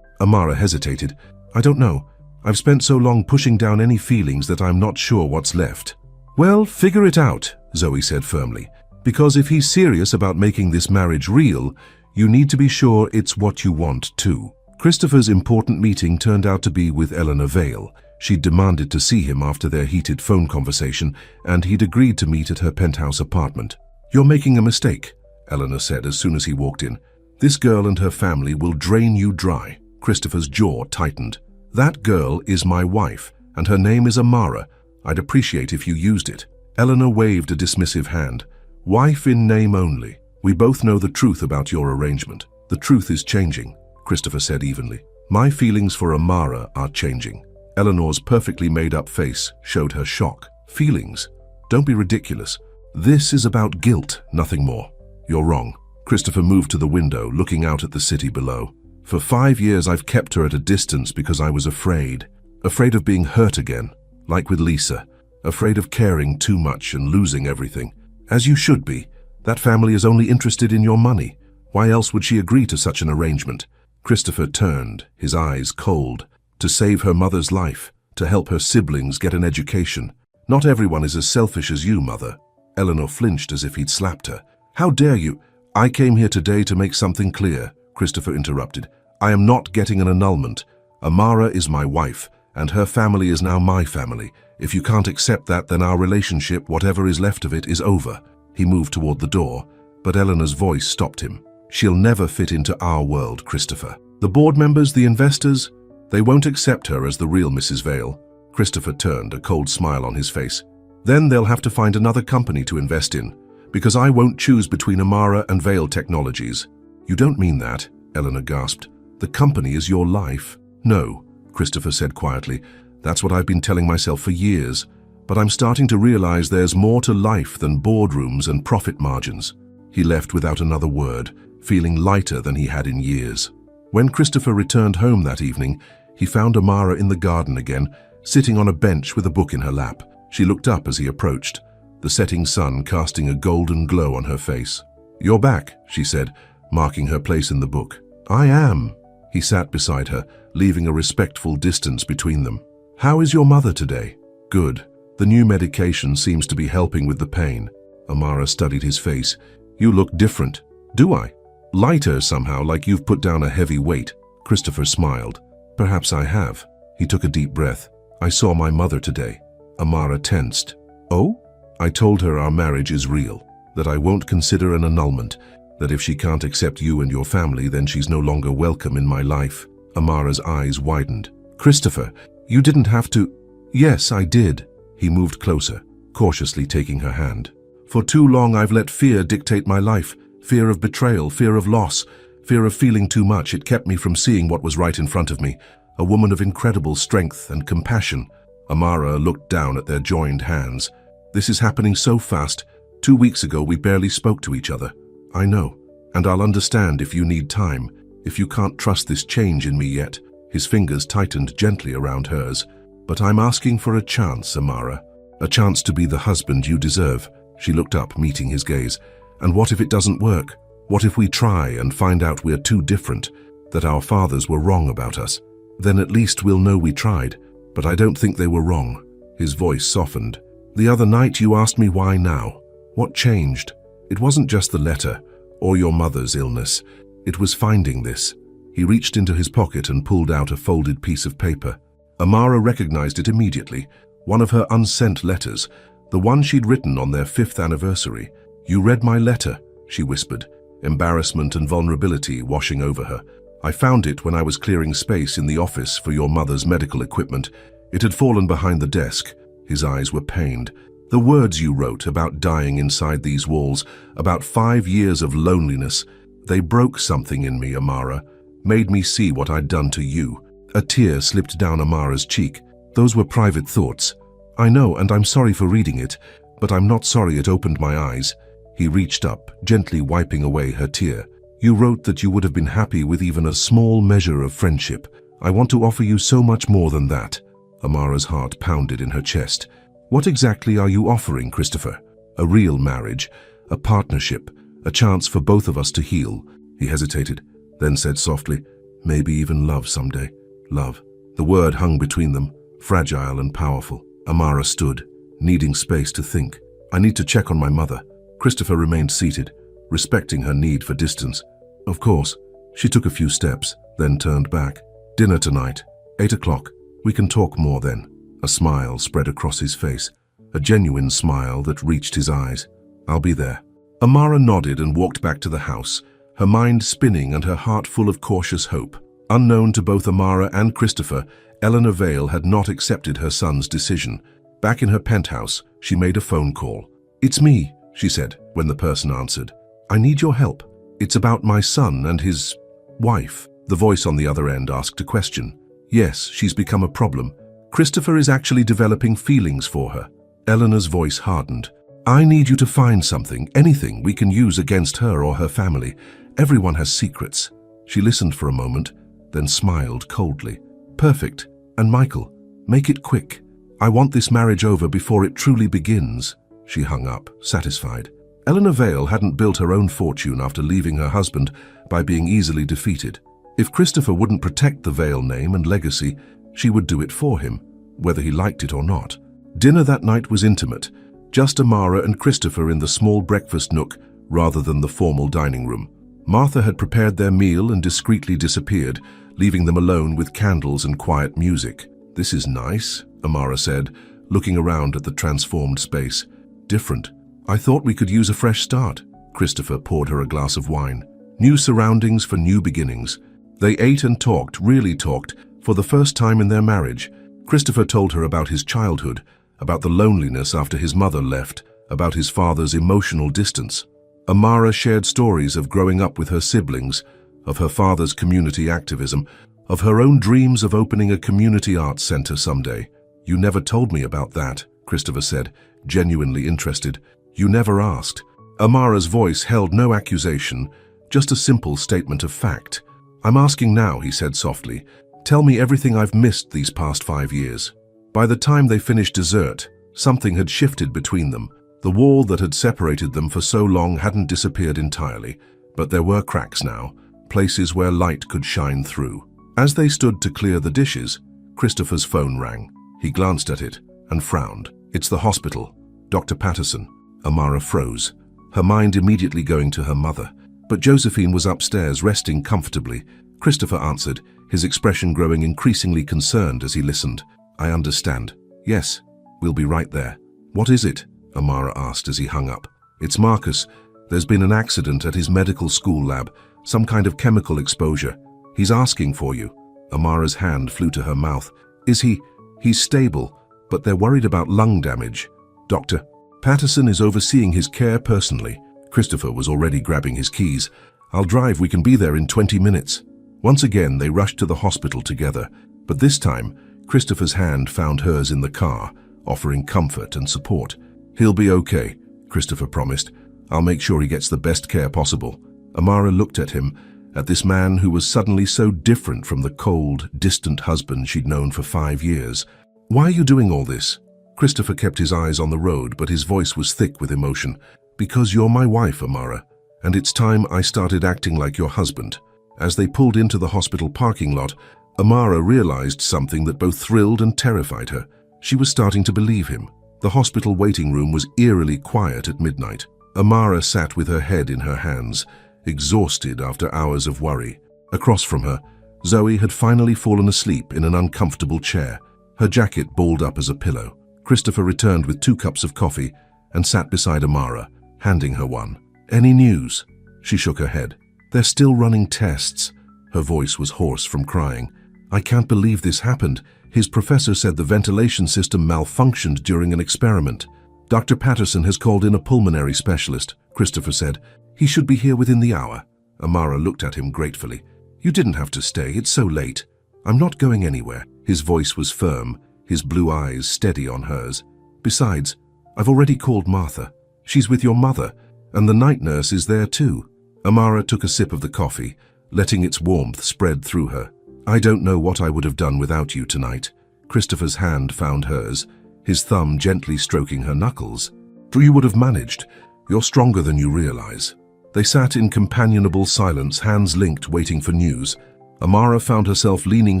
Amara hesitated. I don't know. I've spent so long pushing down any feelings that I'm not sure what's left. Well, figure it out, Zoe said firmly. Because if he's serious about making this marriage real, you need to be sure it's what you want too. Christopher's important meeting turned out to be with Eleanor Vale. She'd demanded to see him after their heated phone conversation, and he'd agreed to meet at her penthouse apartment. You're making a mistake, Eleanor said as soon as he walked in. This girl and her family will drain you dry. Christopher's jaw tightened. That girl is my wife, and her name is Amara. I'd appreciate if you used it. Eleanor waved a dismissive hand. Wife in name only. We both know the truth about your arrangement. The truth is changing, Christopher said evenly. My feelings for Amara are changing. Eleanor's perfectly made-up face showed her shock. Feelings? Don't be ridiculous. This is about guilt, nothing more. You're wrong. Christopher moved to the window, looking out at the city below. For 5 years I've kept her at a distance because I was afraid. Afraid of being hurt again, like with Lisa. Afraid of caring too much and losing everything. As you should be. That family is only interested in your money. Why else would she agree to such an arrangement? Christopher turned, his eyes cold. To save her mother's life, to help her siblings get an education. Not everyone is as selfish as you, Mother. Eleanor flinched as if he'd slapped her. How dare you? I came here today to make something clear, Christopher interrupted. I am not getting an annulment. Amara is my wife, and her family is now my family. If you can't accept that, then our relationship, whatever is left of it, is over. He moved toward the door, but Eleanor's voice stopped him. She'll never fit into our world, Christopher. The board members, the investors, they won't accept her as the real Mrs. Vale. Christopher turned, a cold smile on his face. Then they'll have to find another company to invest in, because I won't choose between Amara and Vale Technologies. You don't mean that, Eleanor gasped. The company is your life. No, Christopher said quietly. That's what I've been telling myself for years. But I'm starting to realize there's more to life than boardrooms and profit margins. He left without another word, feeling lighter than he had in years. When Christopher returned home that evening, he found Amara in the garden again, sitting on a bench with a book in her lap. She looked up as he approached, the setting sun casting a golden glow on her face. You're back, she said, marking her place in the book. I am. He sat beside her, leaving a respectful distance between them. How is your mother today? Good. The new medication seems to be helping with the pain. Amara studied his face. You look different. Do I? Lighter somehow, like you've put down a heavy weight. Christopher smiled. Perhaps I have. He took a deep breath. I saw my mother today. Amara tensed. Oh? I told her our marriage is real, that I won't consider an annulment, that if she can't accept you and your family, then she's no longer welcome in my life. Amara's eyes widened. Christopher, you didn't have to. Yes, I did. He moved closer, cautiously taking her hand. For too long I've let fear dictate my life. Fear of betrayal, fear of loss, fear of feeling too much. It kept me from seeing what was right in front of me. A woman of incredible strength and compassion. Amara looked down at their joined hands. This is happening so fast. 2 weeks ago we barely spoke to each other. I know, and I'll understand if you need time, if you can't trust this change in me yet. His fingers tightened gently around hers. But I'm asking for a chance, Amara. A chance to be the husband you deserve. She looked up, meeting his gaze. And what if it doesn't work? What if we try and find out we're too different, that our fathers were wrong about us? Then at least we'll know we tried. But I don't think they were wrong. His voice softened. The other night you asked me why now. What changed? It wasn't just the letter, or your mother's illness. It was finding this. He reached into his pocket and pulled out a folded piece of paper. Amara recognized it immediately. One of her unsent letters, the one she'd written on their 5th anniversary. You read my letter, she whispered, embarrassment and vulnerability washing over her. I found it when I was clearing space in the office for your mother's medical equipment. It had fallen behind the desk. His eyes were pained. The words you wrote about dying inside these walls, about 5 years of loneliness, they broke something in me, Amara, made me see what I'd done to you. A tear slipped down Amara's cheek. Those were private thoughts. I know, and I'm sorry for reading it, but I'm not sorry it opened my eyes. He reached up, gently wiping away her tear. You wrote that you would have been happy with even a small measure of friendship. I want to offer you so much more than that. Amara's heart pounded in her chest. What exactly are you offering, Christopher? A real marriage, a partnership, a chance for both of us to heal. He hesitated, then said softly, maybe even love someday. Love. The word hung between them, fragile and powerful. Amara stood, needing space to think. I need to check on my mother. Christopher remained seated, respecting her need for distance. Of course. She took a few steps, then turned back. Dinner tonight, 8 o'clock. We can talk more then. A smile spread across his face, a genuine smile that reached his eyes. I'll be there. Amara nodded and walked back to the house, her mind spinning and her heart full of cautious hope. Unknown to both Amara and Christopher, Eleanor Vale had not accepted her son's decision. Back in her penthouse, she made a phone call. It's me, she said, when the person answered. I need your help. It's about my son and his wife. The voice on the other end asked a question. Yes, she's become a problem. Christopher is actually developing feelings for her. Eleanor's voice hardened. I need you to find something, anything we can use against her or her family. Everyone has secrets. She listened for a moment, then smiled coldly. Perfect. And Michael, make it quick. I want this marriage over before it truly begins. She hung up, satisfied. Eleanor Vale hadn't built her own fortune after leaving her husband by being easily defeated. If Christopher wouldn't protect the Vale name and legacy, she would do it for him, whether he liked it or not. Dinner that night was intimate, just Amara and Christopher in the small breakfast nook rather than the formal dining room. Martha had prepared their meal and discreetly disappeared, leaving them alone with candles and quiet music. This is nice, Amara said, looking around at the transformed space. Different. I thought we could use a fresh start. Christopher poured her a glass of wine. New surroundings for new beginnings. They ate and talked, really talked, for the first time in their marriage. Christopher told her about his childhood, about the loneliness after his mother left, about his father's emotional distance. Amara shared stories of growing up with her siblings, of her father's community activism, of her own dreams of opening a community arts center someday. You never told me about that, Christopher said, genuinely interested. You never asked. Amara's voice held no accusation, just a simple statement of fact. I'm asking now, he said softly. Tell me everything I've missed these past 5 years. By the time they finished dessert, something had shifted between them. The wall that had separated them for so long hadn't disappeared entirely, but there were cracks now, places where light could shine through. As they stood to clear the dishes, Christopher's phone rang. He glanced at it and frowned. It's the hospital. Dr. Patterson. Amara froze, her mind immediately going to her mother. But Josephine was upstairs, resting comfortably. Christopher answered, his expression growing increasingly concerned as he listened. I understand. Yes, we'll be right there. What is it? Amara asked as he hung up. It's Marcus. There's been an accident at his medical school lab, some kind of chemical exposure. He's asking for you. Amara's hand flew to her mouth. Is he? He's stable, but they're worried about lung damage. Dr. Patterson is overseeing his care personally. Christopher was already grabbing his keys. I'll drive, we can be there in 20 minutes. Once again, they rushed to the hospital together, but this time, Christopher's hand found hers in the car, offering comfort and support. He'll be okay, Christopher promised. I'll make sure he gets the best care possible. Amara looked at him, at this man who was suddenly so different from the cold, distant husband she'd known for 5 years. Why are you doing all this? Christopher kept his eyes on the road, but his voice was thick with emotion. Because you're my wife, Amara, and it's time I started acting like your husband. As they pulled into the hospital parking lot, Amara realized something that both thrilled and terrified her. She was starting to believe him. The hospital waiting room was eerily quiet at midnight. Amara sat with her head in her hands, exhausted after hours of worry. Across from her, Zoe had finally fallen asleep in an uncomfortable chair, her jacket balled up as a pillow. Christopher returned with 2 cups of coffee and sat beside Amara, handing her one. Any news? She shook her head. They're still running tests. Her voice was hoarse from crying. I can't believe this happened. His professor said the ventilation system malfunctioned during an experiment. Dr. Patterson has called in a pulmonary specialist, Christopher said. He should be here within the hour. Amara looked at him gratefully. You didn't have to stay, it's so late. I'm not going anywhere. His voice was firm, his blue eyes steady on hers. Besides, I've already called Martha. She's with your mother, and the night nurse is there too. Amara took a sip of the coffee, letting its warmth spread through her. I don't know what I would have done without you tonight. Christopher's hand found hers, his thumb gently stroking her knuckles. "You would have managed. You're stronger than you realize." They sat in companionable silence, hands linked, waiting for news. Amara found herself leaning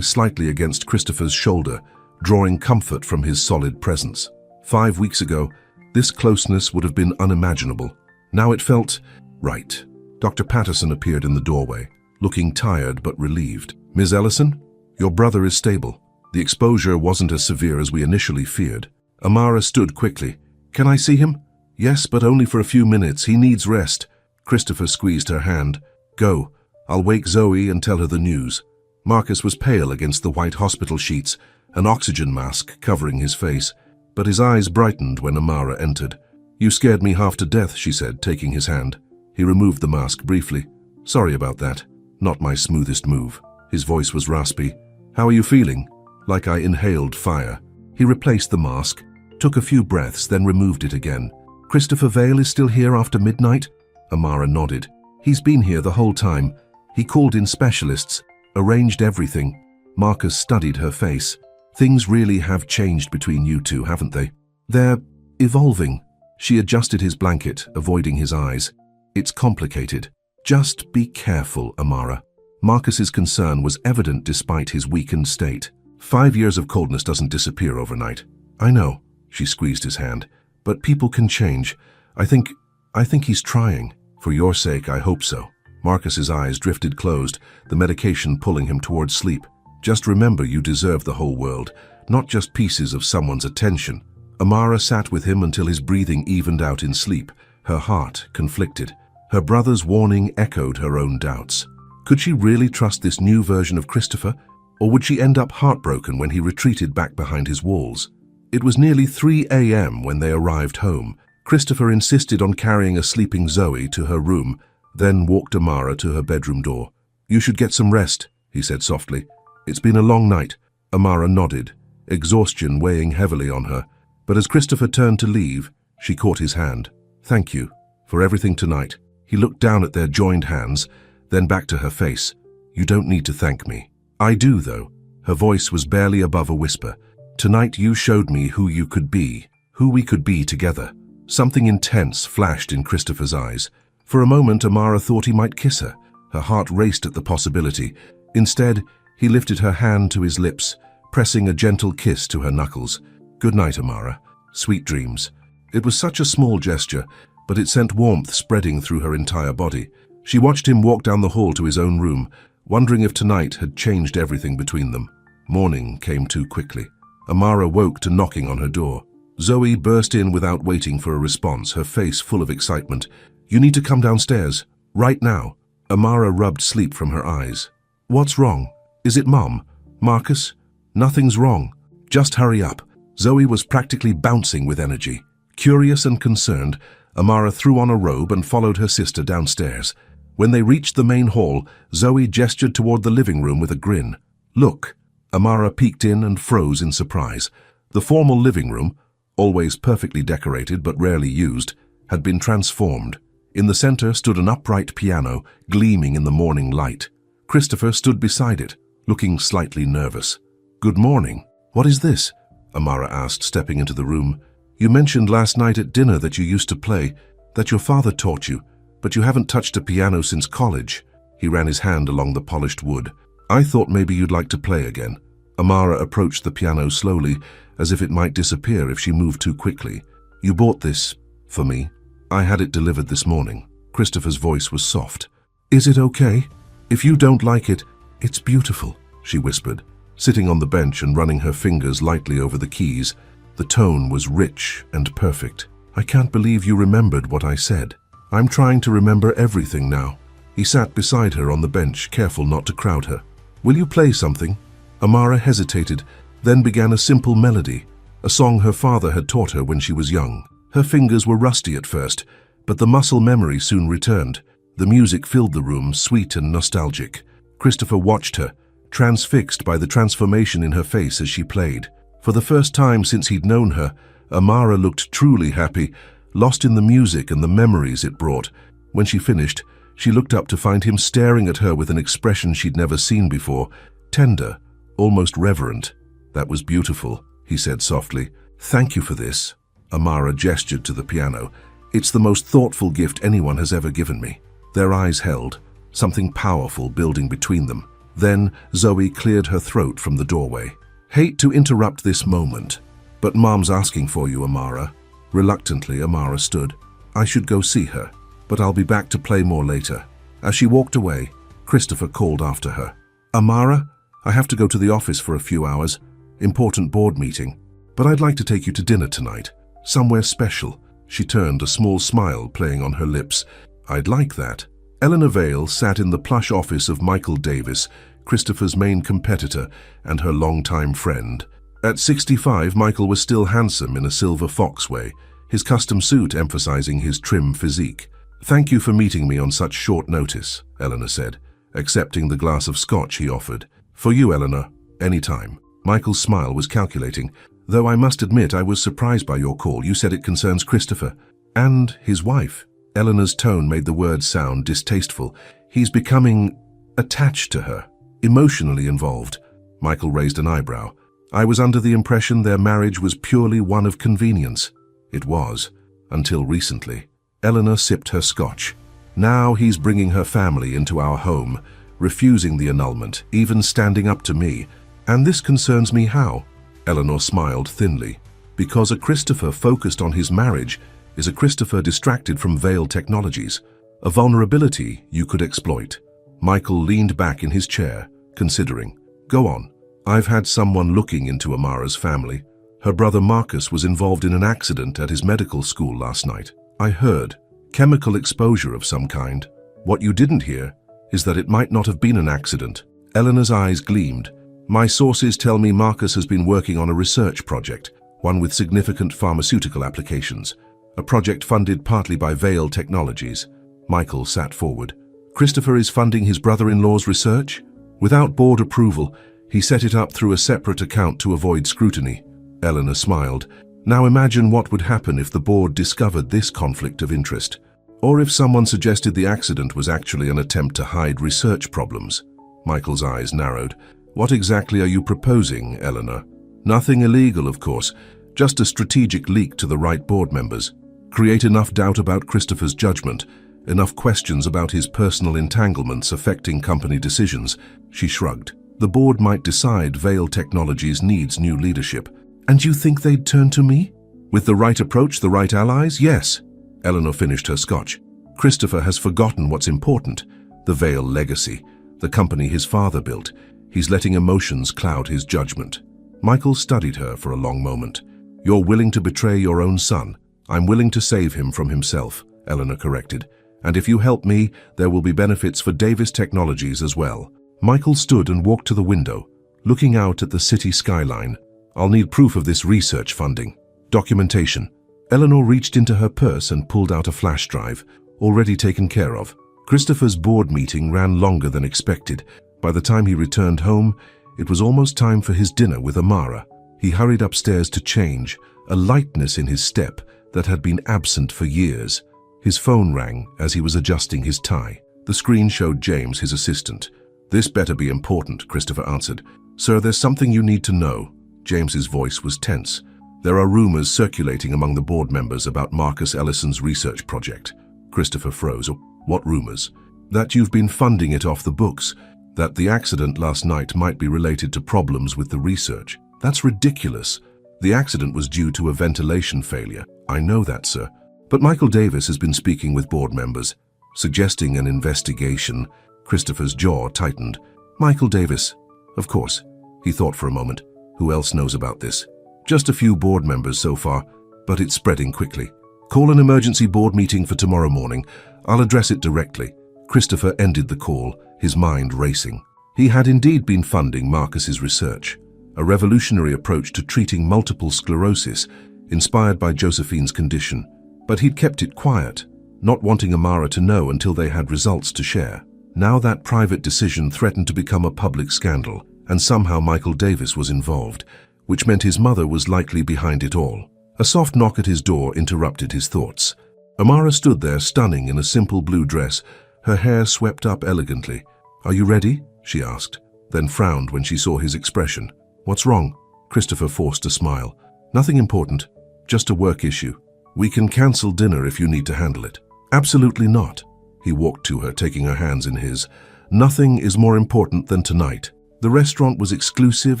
slightly against Christopher's shoulder, drawing comfort from his solid presence. 5 weeks ago, this closeness would have been unimaginable. Now it felt right. Dr. Patterson appeared in the doorway, looking tired but relieved. "Ms. Ellison, your brother is stable. The exposure wasn't as severe as we initially feared." Amara stood quickly. "Can I see him?" "Yes, but only for a few minutes. He needs rest." Christopher squeezed her hand. "Go. I'll wake Zoe and tell her the news." Marcus was pale against the white hospital sheets, an oxygen mask covering his face, but his eyes brightened when Amara entered. "You scared me half to death," she said, taking his hand. He removed the mask briefly. "Sorry about that. Not my smoothest move." His voice was raspy. "How are you feeling?" "Like I inhaled fire." He replaced the mask, took a few breaths, then removed it again. "Christopher Vale is still here after midnight?" Amara nodded. "He's been here the whole time. He called in specialists, arranged everything." Marcus studied her face. "Things really have changed between you two, haven't they?" "They're evolving." She adjusted his blanket, avoiding his eyes. "It's complicated. Just be careful, Amara." Marcus's concern was evident despite his weakened state. 5 years of coldness doesn't disappear overnight. "I know," she squeezed his hand, "but people can change. I think he's trying. For your sake, I hope so." Marcus's eyes drifted closed, the medication pulling him towards sleep. "Just remember, you deserve the whole world, not just pieces of someone's attention." Amara sat with him until his breathing evened out in sleep, her heart conflicted. Her brother's warning echoed her own doubts. Could she really trust this new version of Christopher, or would she end up heartbroken when he retreated back behind his walls? It was nearly 3 a.m. when they arrived home. Christopher insisted on carrying a sleeping Zoe to her room, then walked Amara to her bedroom door. "You should get some rest," he said softly. "It's been a long night." Amara nodded, exhaustion weighing heavily on her. But as Christopher turned to leave, she caught his hand. "Thank you for everything tonight." He looked down at their joined hands, then back to her face. "You don't need to thank me." "I do, though." Her voice was barely above a whisper. "Tonight you showed me who you could be, who we could be together." Something intense flashed in Christopher's eyes. For a moment, Amara thought he might kiss her. Her heart raced at the possibility. Instead, he lifted her hand to his lips, pressing a gentle kiss to her knuckles. "Good night, Amara. Sweet dreams." It was such a small gesture, but it sent warmth spreading through her entire body. She watched him walk down the hall to his own room, wondering if tonight had changed everything between them. Morning came too quickly. Amara woke to knocking on her door. Zoe burst in without waiting for a response, her face full of excitement. "You need to come downstairs, right now." Amara rubbed sleep from her eyes. "What's wrong? Is it Mom? Marcus?" "Nothing's wrong. Just hurry up." Zoe was practically bouncing with energy. Curious and concerned, Amara threw on a robe and followed her sister downstairs. When they reached the main hall, Zoe gestured toward the living room with a grin. "Look." Amara peeked in and froze in surprise. The formal living room, always perfectly decorated but rarely used, had been transformed. In the center stood an upright piano, gleaming in the morning light. Christopher stood beside it, looking slightly nervous. "Good morning. What is this?" Amara asked, stepping into the room. "You mentioned last night at dinner that you used to play, that your father taught you, but you haven't touched a piano since college." He ran his hand along the polished wood. "I thought maybe you'd like to play again." Amara approached the piano slowly, as if it might disappear if she moved too quickly. "You bought this for me. I had it delivered this morning." Christopher's voice was soft. "Is it okay? If you don't like it, it's beautiful," she whispered, sitting on the bench and running her fingers lightly over the keys. The tone was rich and perfect. "I can't believe you remembered what I said." "I'm trying to remember everything now." He sat beside her on the bench, careful not to crowd her. "Will you play something?" Amara hesitated, then began a simple melody, a song her father had taught her when she was young. Her fingers were rusty at first, but the muscle memory soon returned. The music filled the room, sweet and nostalgic. Christopher watched her, transfixed by the transformation in her face as she played. For the first time since he'd known her, Amara looked truly happy, lost in the music and the memories it brought. When she finished, she looked up to find him staring at her with an expression she'd never seen before, tender, almost reverent. "That was beautiful," he said softly. Thank you for this. Amara gestured to the piano. It's the most thoughtful gift anyone has ever given me. Their eyes held, something powerful building between them. Then Zoe cleared her throat from the doorway. Hate to interrupt this moment, but Mom's asking for you, Amara. Reluctantly, Amara stood. I should go see her, but I'll be back to play more later. As she walked away, Christopher called after her. Amara, I have to go to the office for a few hours. Important board meeting. But I'd like to take you to dinner tonight. Somewhere special. She turned, a small smile playing on her lips. I'd like that. Eleanor Vale sat in the plush office of Michael Davis, Christopher's main competitor and her longtime friend. At 65, Michael was still handsome in a silver foxway, his custom suit emphasizing his trim physique. Thank you for meeting me on such short notice, Eleanor said, accepting the glass of scotch he offered. For you, Eleanor, any time. Michael's smile was calculating. Though I must admit I was surprised by your call. You said it concerns Christopher and his wife. Eleanor's tone made the words sound distasteful. He's becoming attached to her, emotionally involved. Michael raised an eyebrow. I was under the impression their marriage was purely one of convenience. It was, until recently. Eleanor sipped her scotch. Now he's bringing her family into our home, refusing the annulment, even standing up to me. And this concerns me how? Eleanor smiled thinly. Because a Christopher focused on his marriage is a Christopher distracted from Vale technologies, a vulnerability you could exploit. Michael leaned back in his chair, considering. Go on. I've had someone looking into Amara's family. Her brother Marcus was involved in an accident at his medical school last night. I heard. Chemical exposure of some kind. What you didn't hear is that it might not have been an accident. Eleanor's eyes gleamed. My sources tell me Marcus has been working on a research project, one with significant pharmaceutical applications. A project funded partly by Vale Technologies. Michael sat forward. Christopher is funding his brother-in-law's research? Without board approval, he set it up through a separate account to avoid scrutiny. Eleanor smiled. Now imagine what would happen if the board discovered this conflict of interest. Or if someone suggested the accident was actually an attempt to hide research problems. Michael's eyes narrowed. What exactly are you proposing, Eleanor? Nothing illegal, of course, just a strategic leak to the right board members. Create enough doubt about Christopher's judgment, enough questions about his personal entanglements affecting company decisions. She shrugged. The board might decide Vale Technologies needs new leadership. And you think they'd turn to me? With the right approach, the right allies? Yes. Eleanor finished her scotch. Christopher has forgotten what's important. The Vale legacy, the company his father built. He's letting emotions cloud his judgment. Michael studied her for a long moment. You're willing to betray your own son. I'm willing to save him from himself, Eleanor corrected. And if you help me, there will be benefits for Davis Technologies as well. Michael stood and walked to the window, looking out at the city skyline. I'll need proof of this research funding. Documentation. Eleanor reached into her purse and pulled out a flash drive, already taken care of. Christopher's board meeting ran longer than expected. By the time he returned home, it was almost time for his dinner with Amara. He hurried upstairs to change, a lightness in his step that had been absent for years. His phone rang as he was adjusting his tie. The screen showed James, his assistant. This better be important, Christopher answered. Sir, there's something you need to know. James's voice was tense. There are rumors circulating among the board members about Marcus Ellison's research project. Christopher froze. What rumors? That you've been funding it off the books. That the accident last night might be related to problems with the research. That's ridiculous. The accident was due to a ventilation failure. I know that, sir. But Michael Davis has been speaking with board members, suggesting an investigation. Christopher's jaw tightened. Michael Davis. Of course. He thought for a moment. Who else knows about this? Just a few board members so far, but it's spreading quickly. Call an emergency board meeting for tomorrow morning. I'll address it directly. Christopher ended the call, his mind racing. He had indeed been funding Marcus's research, a revolutionary approach to treating multiple sclerosis, inspired by Josephine's condition. But he'd kept it quiet, not wanting Amara to know until they had results to share. Now that private decision threatened to become a public scandal, and somehow Michael Davis was involved, which meant his mother was likely behind it all. A soft knock at his door interrupted his thoughts. Amara stood there, stunning in a simple blue dress, her hair swept up elegantly. Are you ready? She asked, then frowned when she saw his expression. What's wrong? Christopher forced a smile. Nothing important, just a work issue. We can cancel dinner if you need to handle it. Absolutely not. He walked to her, taking her hands in his. Nothing is more important than tonight. The restaurant was exclusive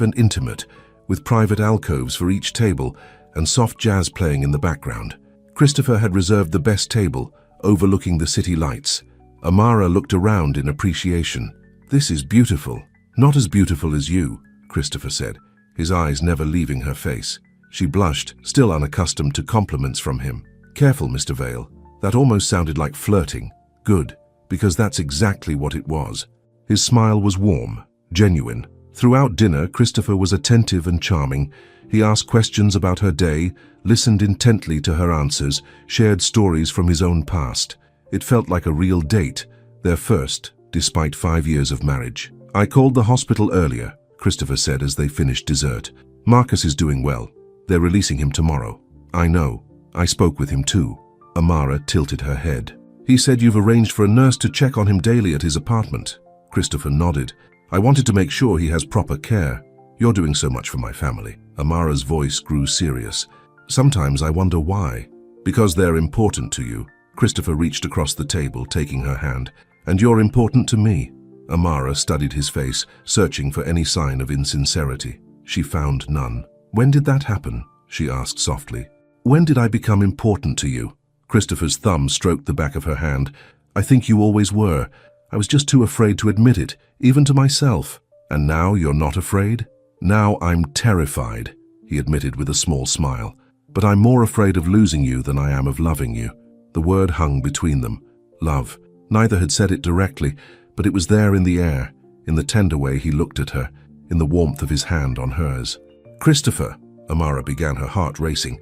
and intimate, with private alcoves for each table and soft jazz playing in the background. Christopher had reserved the best table, overlooking the city lights. Amara looked around in appreciation. This is beautiful. Not as beautiful as you, Christopher said, his eyes never leaving her face. She blushed, still unaccustomed to compliments from him. Careful, Mr. Vale. That almost sounded like flirting. Good, because that's exactly what it was. His smile was warm, genuine. Throughout dinner, Christopher was attentive and charming. He asked questions about her day, listened intently to her answers, shared stories from his own past. It felt like a real date, their first, despite 5 years of marriage. I called the hospital earlier, Christopher said as they finished dessert. Marcus is doing well. They're releasing him tomorrow. I know. I spoke with him too. Amara tilted her head. He said you've arranged for a nurse to check on him daily at his apartment. Christopher nodded. I wanted to make sure he has proper care. You're doing so much for my family. Amara's voice grew serious. Sometimes I wonder why. Because they're important to you. Christopher reached across the table, taking her hand. And you're important to me. Amara studied his face, searching for any sign of insincerity. She found none. When did that happen? She asked softly. When did I become important to you? Christopher's thumb stroked the back of her hand. I think you always were. I was just too afraid to admit it, even to myself. And now you're not afraid? Now I'm terrified, he admitted with a small smile. But I'm more afraid of losing you than I am of loving you. The word hung between them. Love. Neither had said it directly, but it was there in the air, in the tender way he looked at her, in the warmth of his hand on hers. Christopher, Amara began, her heart racing.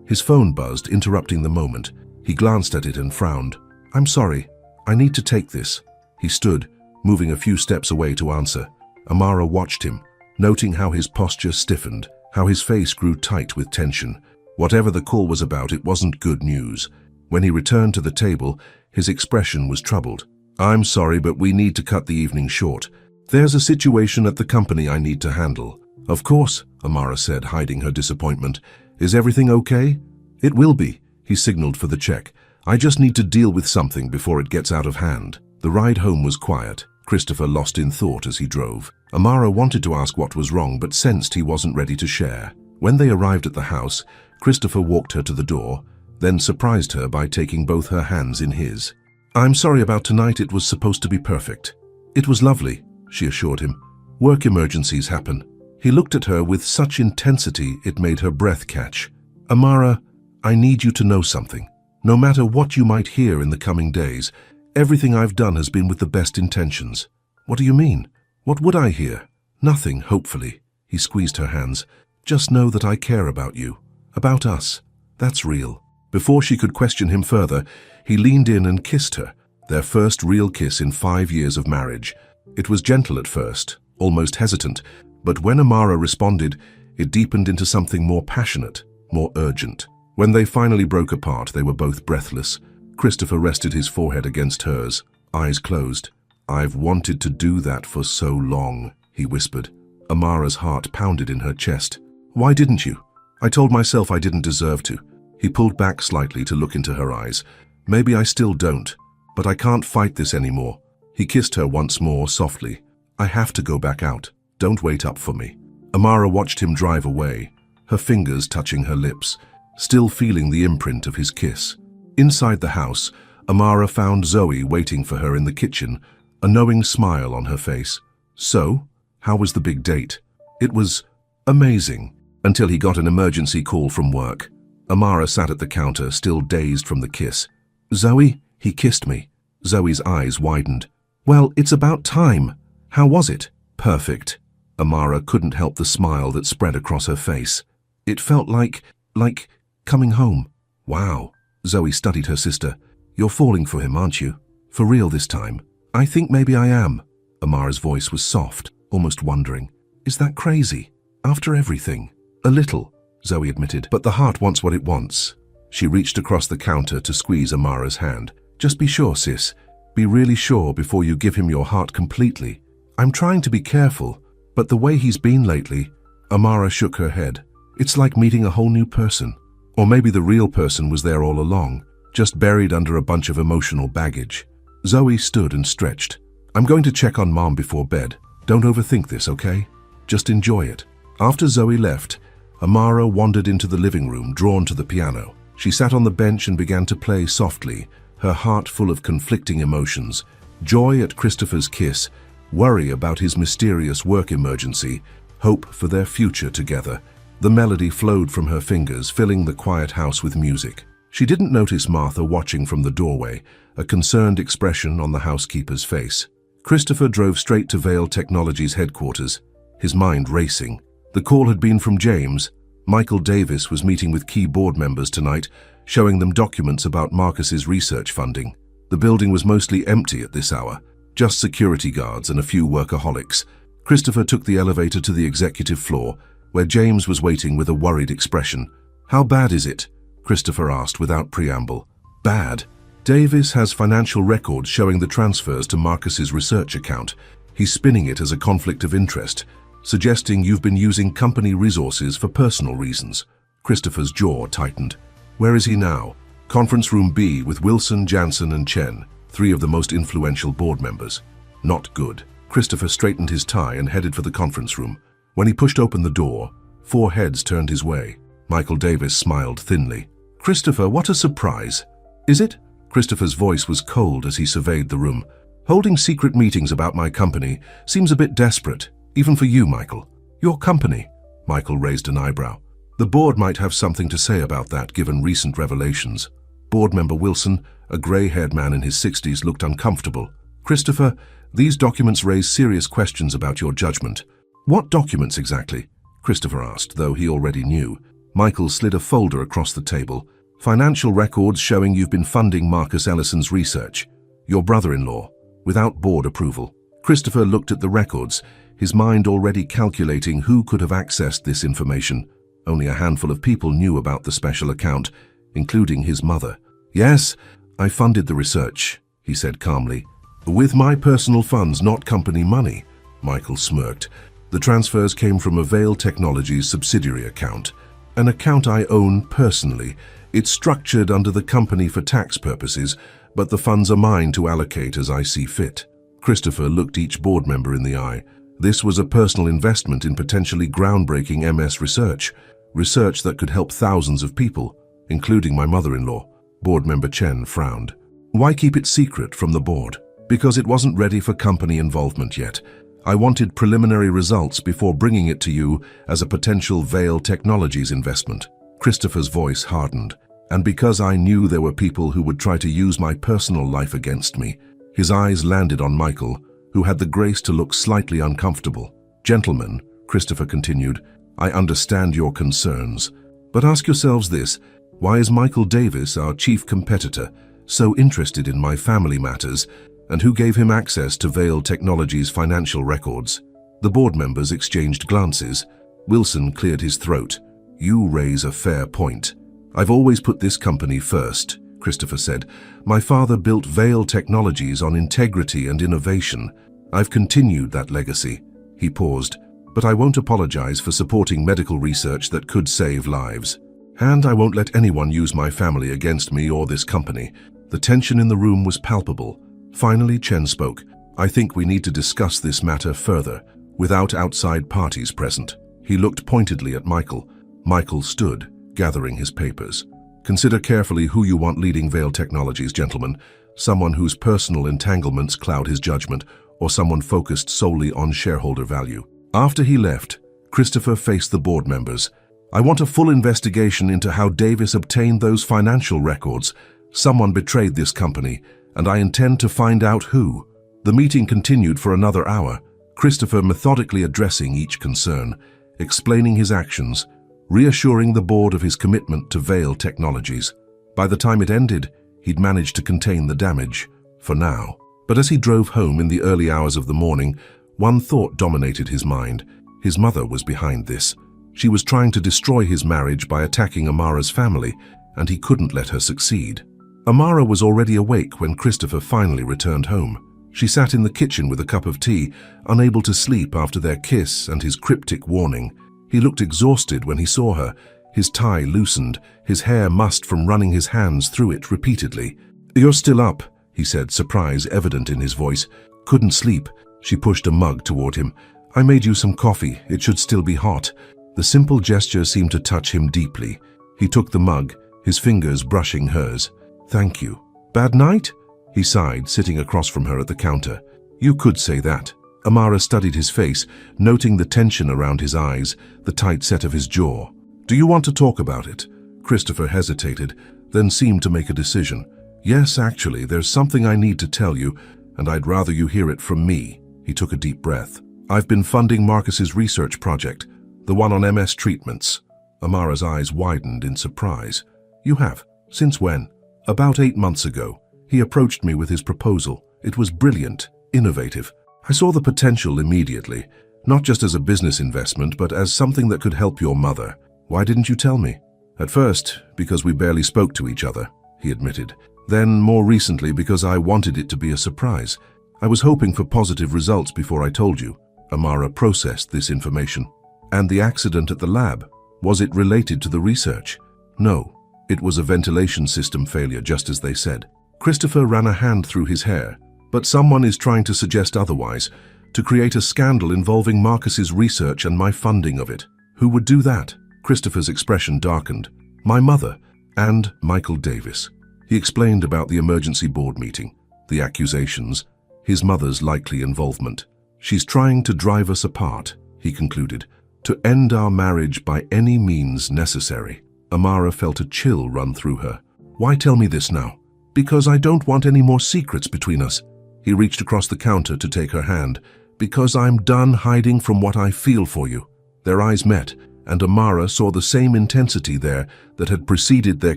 His phone buzzed, interrupting the moment. He glanced at it and frowned. I'm sorry. I need to take this. He stood, moving a few steps away to answer. Amara watched him, noting how his posture stiffened, how his face grew tight with tension. Whatever the call was about, it wasn't good news. When he returned to the table, his expression was troubled. I'm sorry, but we need to cut the evening short. There's a situation at the company I need to handle. Of course, Amara said, hiding her disappointment. Is everything okay? It will be, he signaled for the check. I just need to deal with something before it gets out of hand. The ride home was quiet. Christopher lost in thought as he drove. Amara wanted to ask what was wrong, but sensed he wasn't ready to share. When they arrived at the house, Christopher walked her to the door, then surprised her by taking both her hands in his. I'm sorry about tonight. It was supposed to be perfect. It was lovely, she assured him. Work emergencies happen. He looked at her with such intensity it made her breath catch. Amara, I need you to know something. No matter what you might hear in the coming days, everything I've done has been with the best intentions. What do you mean? What would I hear? Nothing, hopefully. He squeezed her hands. Just know that I care about you. About us. That's real. Before she could question him further, he leaned in and kissed her, their first real kiss in 5 years of marriage. It was gentle at first, almost hesitant, but when Amara responded, it deepened into something more passionate, more urgent. When they finally broke apart, they were both breathless. Christopher rested his forehead against hers, eyes closed. I've wanted to do that for so long, he whispered. Amara's heart pounded in her chest. Why didn't you? I told myself I didn't deserve to. He pulled back slightly to look into her eyes. Maybe I still don't, but I can't fight this anymore. He kissed her once more, softly. I have to go back out. Don't wait up for me. Amara watched him drive away, her fingers touching her lips, still feeling the imprint of his kiss. Inside the house, Amara found Zoe waiting for her in the kitchen, a knowing smile on her face. So, how was the big date? It was amazing, until he got an emergency call from work. Amara sat at the counter, still dazed from the kiss. Zoe, he kissed me. Zoe's eyes widened. Well, it's about time. How was it? Perfect. Amara couldn't help the smile that spread across her face. It felt like coming home. Wow. Zoe studied her sister. You're falling for him, aren't you? For real this time? I think maybe I am. Amara's voice was soft, almost wondering. Is that crazy? After everything? A little, Zoe admitted, but the heart wants what it wants. She reached across the counter to squeeze Amara's hand. Just be sure, sis. Be really sure before you give him your heart completely. I'm trying to be careful, but the way he's been lately. Amara shook her head. It's like meeting a whole new person. Or maybe the real person was there all along, just buried under a bunch of emotional baggage. Zoe stood and stretched. I'm going to check on Mom before bed. Don't overthink this, okay? Just enjoy it. After Zoe left, Amara wandered into the living room, drawn to the piano. She sat on the bench and began to play softly, her heart full of conflicting emotions. Joy at Christopher's kiss, worry about his mysterious work emergency, hope for their future together. The melody flowed from her fingers, filling the quiet house with music. She didn't notice Martha watching from the doorway, a concerned expression on the housekeeper's face. Christopher drove straight to Vale Technologies headquarters, his mind racing. The call had been from James. Michael Davis was meeting with key board members tonight, showing them documents about Marcus's research funding. The building was mostly empty at this hour, just security guards and a few workaholics. Christopher took the elevator to the executive floor, where James was waiting with a worried expression. How bad is it? Christopher asked without preamble. Bad. Davis has financial records showing the transfers to Marcus's research account. He's spinning it as a conflict of interest, suggesting you've been using company resources for personal reasons. Christopher's jaw tightened. Where is he now? Conference room B with Wilson, Jansen, and Chen, three of the most influential board members. Not good. Christopher straightened his tie and headed for the conference room. When he pushed open the door, 4 heads turned his way. Michael Davis smiled thinly. Christopher, what a surprise. Is it? Christopher's voice was cold as he surveyed the room. Holding secret meetings about my company seems a bit desperate, even for you, Michael. Your company? Michael raised an eyebrow. The board might have something to say about that given recent revelations. Board member Wilson, a grey-haired man in his 60s, looked uncomfortable. Christopher, these documents raise serious questions about your judgment. What documents exactly? Christopher asked, though he already knew. Michael slid a folder across the table. Financial records showing you've been funding Marcus Ellison's research. Your brother-in-law, without board approval. Christopher looked at the records, his mind already calculating who could have accessed this information. Only a handful of people knew about the special account, including his mother. Yes, I funded the research, he said calmly. With my personal funds, not company money, Michael smirked. The transfers came from a Vale Technologies subsidiary account, an account I own personally. It's structured under the company for tax purposes, but the funds are mine to allocate as I see fit. Christopher looked each board member in the eye. This was a personal investment in potentially groundbreaking MS research that could help thousands of people, including my mother-in-law. Board member Chen frowned. Why keep it secret from the board? Because it wasn't ready for company involvement yet. I wanted preliminary results before bringing it to you as a potential Vale Technologies investment. Christopher's voice hardened. And because I knew there were people who would try to use my personal life against me. His eyes landed on Michael, who had the grace to look slightly uncomfortable. Gentlemen, Christopher continued, I understand your concerns. But ask yourselves this, why is Michael Davis, our chief competitor, so interested in my family matters, and who gave him access to Vale Technologies' financial records? The board members exchanged glances. Wilson cleared his throat. You raise a fair point. I've always put this company first, Christopher said. My father built Vale Technologies on integrity and innovation. I've continued that legacy. He paused. But I won't apologize for supporting medical research that could save lives. And I won't let anyone use my family against me or this company. The tension in the room was palpable. Finally, Chen spoke. I think we need to discuss this matter further, without outside parties present. He looked pointedly at Michael. Michael stood, gathering his papers. Consider carefully who you want leading Vale Technologies, gentlemen. Someone whose personal entanglements cloud his judgment, or someone focused solely on shareholder value. After he left, Christopher faced the board members. I want a full investigation into how Davis obtained those financial records. Someone betrayed this company, and I intend to find out who. The meeting continued for another hour, Christopher methodically addressing each concern, explaining his actions, reassuring the board of his commitment to Vale Technologies. By the time it ended, he'd managed to contain the damage, for now. But as he drove home in the early hours of the morning, one thought dominated his mind. His mother was behind this. She was trying to destroy his marriage by attacking Amara's family, and he couldn't let her succeed. Amara was already awake when Christopher finally returned home. She sat in the kitchen with a cup of tea, unable to sleep after their kiss and his cryptic warning. He looked exhausted when he saw her. His tie loosened, his hair mussed from running his hands through it repeatedly. "You're still up," he said, surprise evident in his voice. "Couldn't sleep." She pushed a mug toward him. "I made you some coffee. It should still be hot." The simple gesture seemed to touch him deeply. He took the mug, his fingers brushing hers. "Thank you." "Bad night?" He sighed, sitting across from her at the counter. "You could say that." Amara studied his face, noting the tension around his eyes, the tight set of his jaw. "Do you want to talk about it?" Christopher hesitated, then seemed to make a decision. "Yes, actually, there's something I need to tell you, and I'd rather you hear it from me." He took a deep breath. "I've been funding Marcus's research project, the one on MS treatments." Amara's eyes widened in surprise. "You have? Since when?" "About 8 months ago. He approached me with his proposal. It was brilliant, innovative. I saw the potential immediately, not just as a business investment, but as something that could help your mother. Why didn't you tell me?" "At first, because we barely spoke to each other," he admitted. "Then, more recently, because I wanted it to be a surprise. I was hoping for positive results before I told you." Amara processed this information. "And the accident at the lab, was it related to the research?" "No, it was a ventilation system failure, just as they said." Christopher ran a hand through his hair. "But someone is trying to suggest otherwise, to create a scandal involving Marcus's research and my funding of it." "Who would do that?" Christopher's expression darkened. "My mother and Michael Davis." He explained about the emergency board meeting, the accusations, his mother's likely involvement. "She's trying to drive us apart," he concluded, "to end our marriage by any means necessary." Amara felt a chill run through her. "Why tell me this now?" "Because I don't want any more secrets between us." He reached across the counter to take her hand. "Because I'm done hiding from what I feel for you." Their eyes met, and Amara saw the same intensity there that had preceded their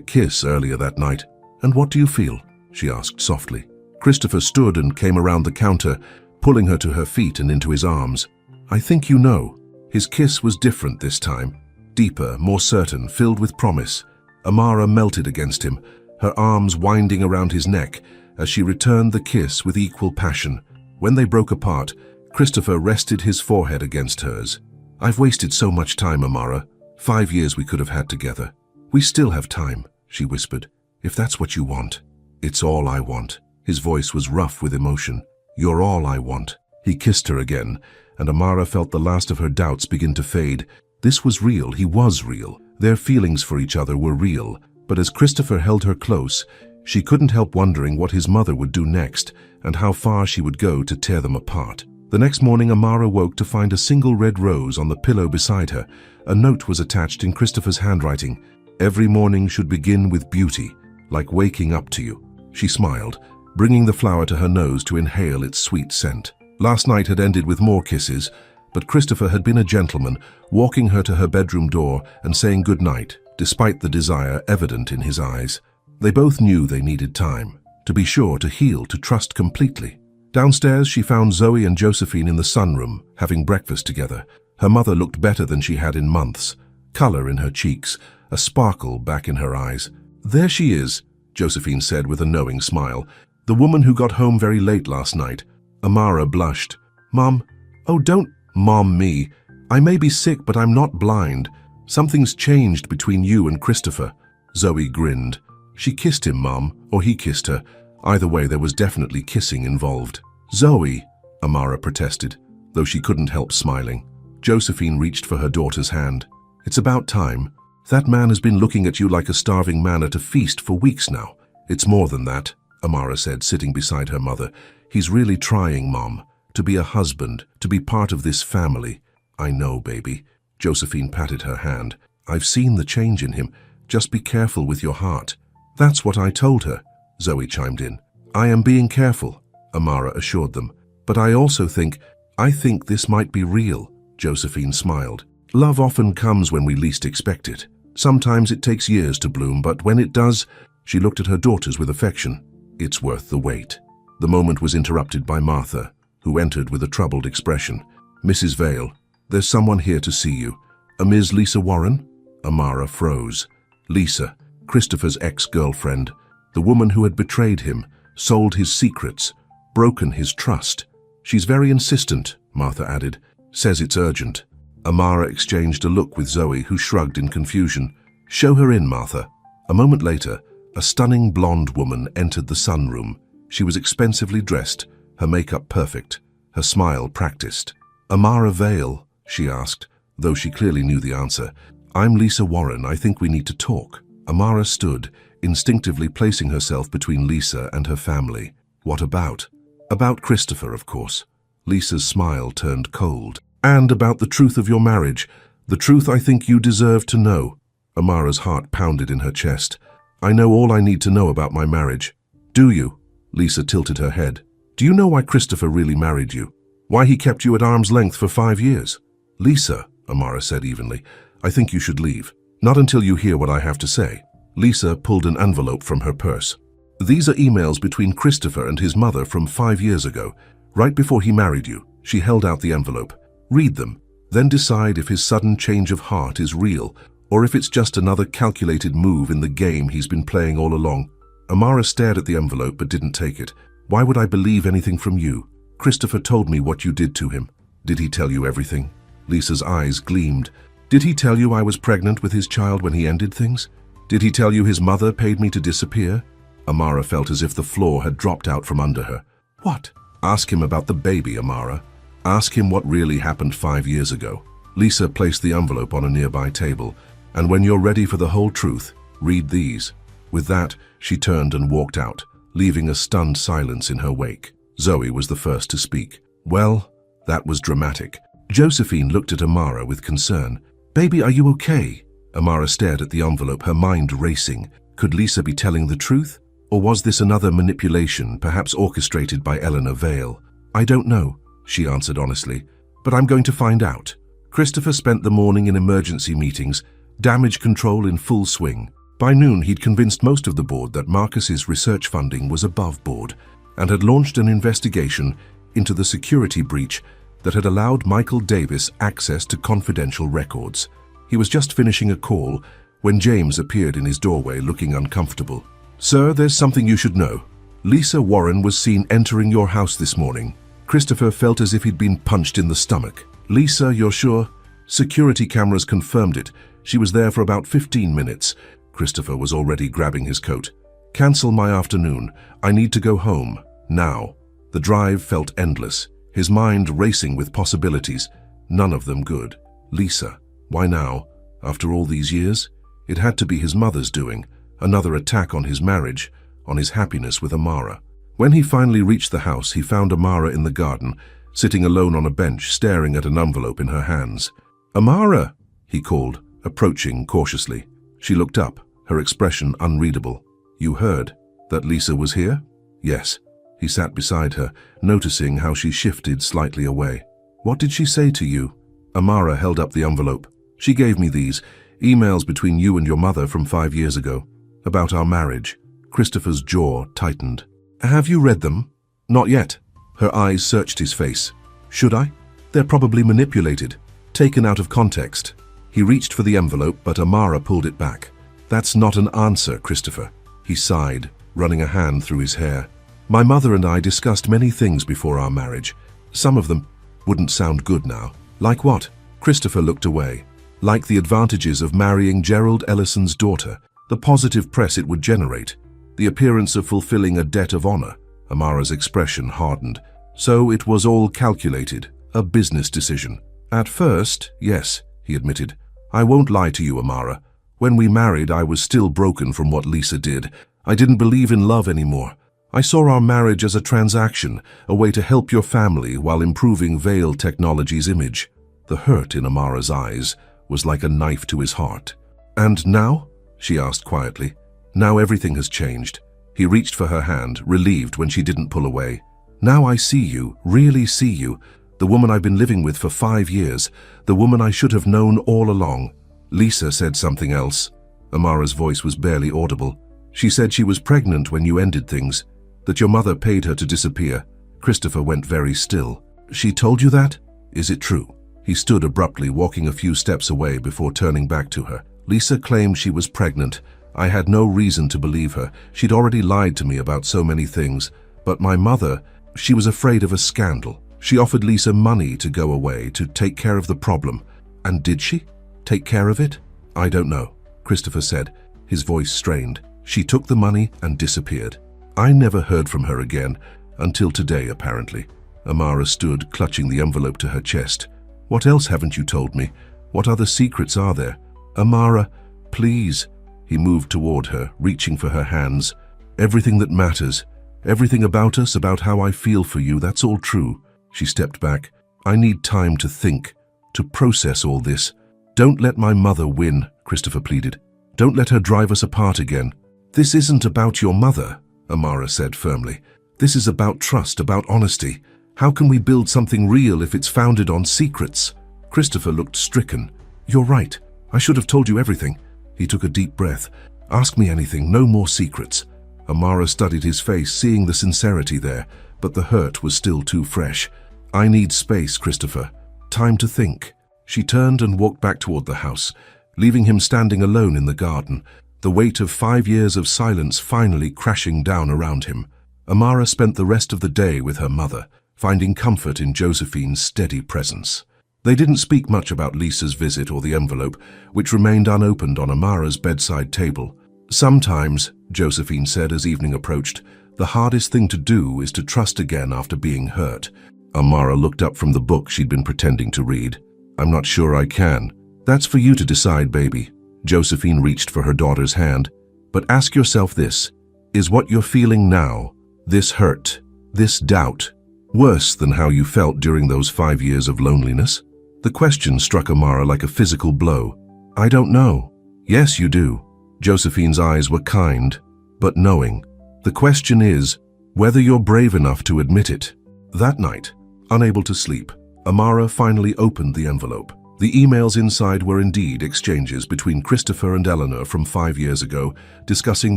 kiss earlier that night. "And what do you feel?" she asked softly. Christopher stood and came around the counter, pulling her to her feet and into his arms. "I think you know." His kiss was different this time, deeper, more certain, filled with promise. Amara melted against him, her arms winding around his neck as she returned the kiss with equal passion. When they broke apart, Christopher rested his forehead against hers. "I've wasted so much time, Amara. 5 years we could have had together." "We still have time," she whispered, "if that's what you want." "It's all I want." His voice was rough with emotion. "You're all I want." He kissed her again, and Amara felt the last of her doubts begin to fade. This was real, he was real. Their feelings for each other were real. But as Christopher held her close, she couldn't help wondering what his mother would do next and how far she would go to tear them apart. The next morning, Amara woke to find a single red rose on the pillow beside her. A note was attached in Christopher's handwriting. "Every morning should begin with beauty, like waking up to you." She smiled, bringing the flower to her nose to inhale its sweet scent. Last night had ended with more kisses, but Christopher had been a gentleman, walking her to her bedroom door and saying good night, despite the desire evident in his eyes. They both knew they needed time, to be sure, to heal, to trust completely. Downstairs, she found Zoe and Josephine in the sunroom, having breakfast together. Her mother looked better than she had in months, color in her cheeks, a sparkle back in her eyes. "There she is," Josephine said with a knowing smile. "The woman who got home very late last night." Amara blushed. "Mom." "Oh, don't mom me. I may be sick, but I'm not blind. Something's changed between you and Christopher." Zoe grinned. "She kissed him, Mom, or he kissed her. Either way, there was definitely kissing involved." "Zoe," Amara protested, though she couldn't help smiling. Josephine reached for her daughter's hand. "It's about time. That man has been looking at you like a starving man at a feast for weeks now." "It's more than that," Amara said, sitting beside her mother. "He's really trying, Mom, to be a husband, to be part of this family." "I know, baby." Josephine patted her hand. "I've seen the change in him. Just be careful with your heart." "That's what I told her," Zoe chimed in. "I am being careful," Amara assured them. "But I also think this might be real." Josephine smiled. "Love often comes when we least expect it. Sometimes it takes years to bloom, but when it does," she looked at her daughters with affection, "it's worth the wait." The moment was interrupted by Martha, who entered with a troubled expression. "Mrs. Vale, there's someone here to see you." "A Ms. Lisa Warren?" Amara froze. Lisa, Christopher's ex-girlfriend, the woman who had betrayed him, sold his secrets, broken his trust. "She's very insistent," Martha added. "Says it's urgent." Amara exchanged a look with Zoe, who shrugged in confusion. "Show her in, Martha." A moment later, a stunning blonde woman entered the sunroom. She was expensively dressed, her makeup perfect, her smile practiced. "Amara Vale?" she asked, though she clearly knew the answer. "I'm Lisa Warren. I think we need to talk." Amara stood, instinctively placing herself between Lisa and her family. "What about?" "About Christopher, of course." Lisa's smile turned cold. "And about the truth of your marriage, the truth I think you deserve to know." Amara's heart pounded in her chest. "I know all I need to know about my marriage." "Do you?" Lisa tilted her head. "Do you know why Christopher really married you? Why he kept you at arm's length for 5 years?" "Lisa," Amara said evenly, "I think you should leave. Not until you hear what I have to say." Lisa pulled an envelope from her purse. "These are emails between Christopher and his mother from 5 years ago, right before he married you." She held out the envelope. "Read them, then decide if his sudden change of heart is real, or if it's just another calculated move in the game he's been playing all along." Amara stared at the envelope but didn't take it. "Why would I believe anything from you? Christopher told me what you did to him." "Did he tell you everything?" Lisa's eyes gleamed. "Did he tell you I was pregnant with his child when he ended things? Did he tell you his mother paid me to disappear?" Amara felt as if the floor had dropped out from under her. "What?" "Ask him about the baby, Amara. Ask him what really happened 5 years ago." Lisa placed the envelope on a nearby table. "And when you're ready for the whole truth, read these." With that, she turned and walked out, leaving a stunned silence in her wake. Zoe was the first to speak. "Well, that was dramatic." Josephine looked at Amara with concern. "Baby, are you okay?" Amara stared at the envelope, her mind racing. Could Lisa be telling the truth? Or was this another manipulation, perhaps orchestrated by Eleanor Vale? "I don't know," she answered honestly, "but I'm going to find out." Christopher spent the morning in emergency meetings, damage control in full swing. By noon, he'd convinced most of the board that Marcus's research funding was above board and had launched an investigation into the security breach that had allowed Michael Davis access to confidential records. He was just finishing a call when James appeared in his doorway looking uncomfortable. "Sir, there's something you should know. Lisa Warren was seen entering your house this morning." Christopher felt as if he'd been punched in the stomach. "Lisa, you're sure?" "Security cameras confirmed it. She was there for about 15 minutes. Christopher was already grabbing his coat. "Cancel my afternoon. I need to go home. Now." The drive felt endless, his mind racing with possibilities, none of them good. Lisa. Why now? After all these years? It had to be his mother's doing, another attack on his marriage, on his happiness with Amara. When he finally reached the house, he found Amara in the garden, sitting alone on a bench, staring at an envelope in her hands. "Amara," he called, approaching cautiously. She looked up, her expression unreadable. "You heard that Lisa was here?" "Yes." He sat beside her, noticing how she shifted slightly away. "What did she say to you?" Amara held up the envelope. "She gave me these, emails between you and your mother from 5 years ago, about our marriage." Christopher's jaw tightened. "Have you read them?" "Not yet." Her eyes searched his face. "Should I? They're probably manipulated, taken out of context." He reached for the envelope, but Amara pulled it back. "That's not an answer, Christopher." He sighed, running a hand through his hair. "My mother and I discussed many things before our marriage. Some of them wouldn't sound good now." "Like what?" Christopher looked away. "Like the advantages of marrying Gerald Ellison's daughter, the positive press it would generate, the appearance of fulfilling a debt of honor." Amara's expression hardened. "So it was all calculated, a business decision." "At first, yes," he admitted. "I won't lie to you, Amara. When we married, I was still broken from what Lisa did. I didn't believe in love anymore. I saw our marriage as a transaction, a way to help your family while improving Vale Technology's image." The hurt in Amara's eyes was like a knife to his heart. "And now?" she asked quietly. "Now everything has changed." He reached for her hand, relieved when she didn't pull away. "Now I see you, really see you, the woman I've been living with for 5 years, the woman I should have known all along." Lisa said something else. Amara's voice was barely audible. "She said she was pregnant when you ended things, that your mother paid her to disappear." Christopher went very still. "She told you that? Is it true?" He stood abruptly, walking a few steps away before turning back to her. "Lisa claimed she was pregnant. I had no reason to believe her. She'd already lied to me about so many things. But my mother, she was afraid of a scandal. She offered Lisa money to go away, to take care of the problem. And did she take care of it? I don't know, Christopher said, his voice strained. She took the money and disappeared. I never heard from her again, until today apparently. Amara stood, clutching the envelope to her chest. What else haven't you told me? What other secrets are there? Amara, please. He moved toward her, reaching for her hands. Everything that matters, everything about us, about how I feel for you, that's all true. She stepped back. I need time to think, to process all this. Don't let my mother win, Christopher pleaded. Don't let her drive us apart again. This isn't about your mother, Amara said firmly. This is about trust, about honesty. How can we build something real if it's founded on secrets? Christopher looked stricken. You're right. I should have told you everything. He took a deep breath. Ask me anything, no more secrets. Amara studied his face, seeing the sincerity there, but the hurt was still too fresh. I need space, Christopher. Time to think. She turned and walked back toward the house, leaving him standing alone in the garden, the weight of 5 years of silence finally crashing down around him. Amara spent the rest of the day with her mother, finding comfort in Josephine's steady presence. They didn't speak much about Lisa's visit or the envelope, which remained unopened on Amara's bedside table. Sometimes, Josephine said as evening approached, the hardest thing to do is to trust again after being hurt. Amara looked up from the book she'd been pretending to read. I'm not sure I can. That's for you to decide, baby. Josephine reached for her daughter's hand. But ask yourself this, is what you're feeling now, this hurt, this doubt, worse than how you felt during those 5 years of loneliness? The question struck Amara like a physical blow. I don't know. Yes, you do. Josephine's eyes were kind, but knowing. The question is whether you're brave enough to admit it. That night, unable to sleep, Amara finally opened the envelope. The emails inside were indeed exchanges between Christopher and Eleanor from 5 years ago, discussing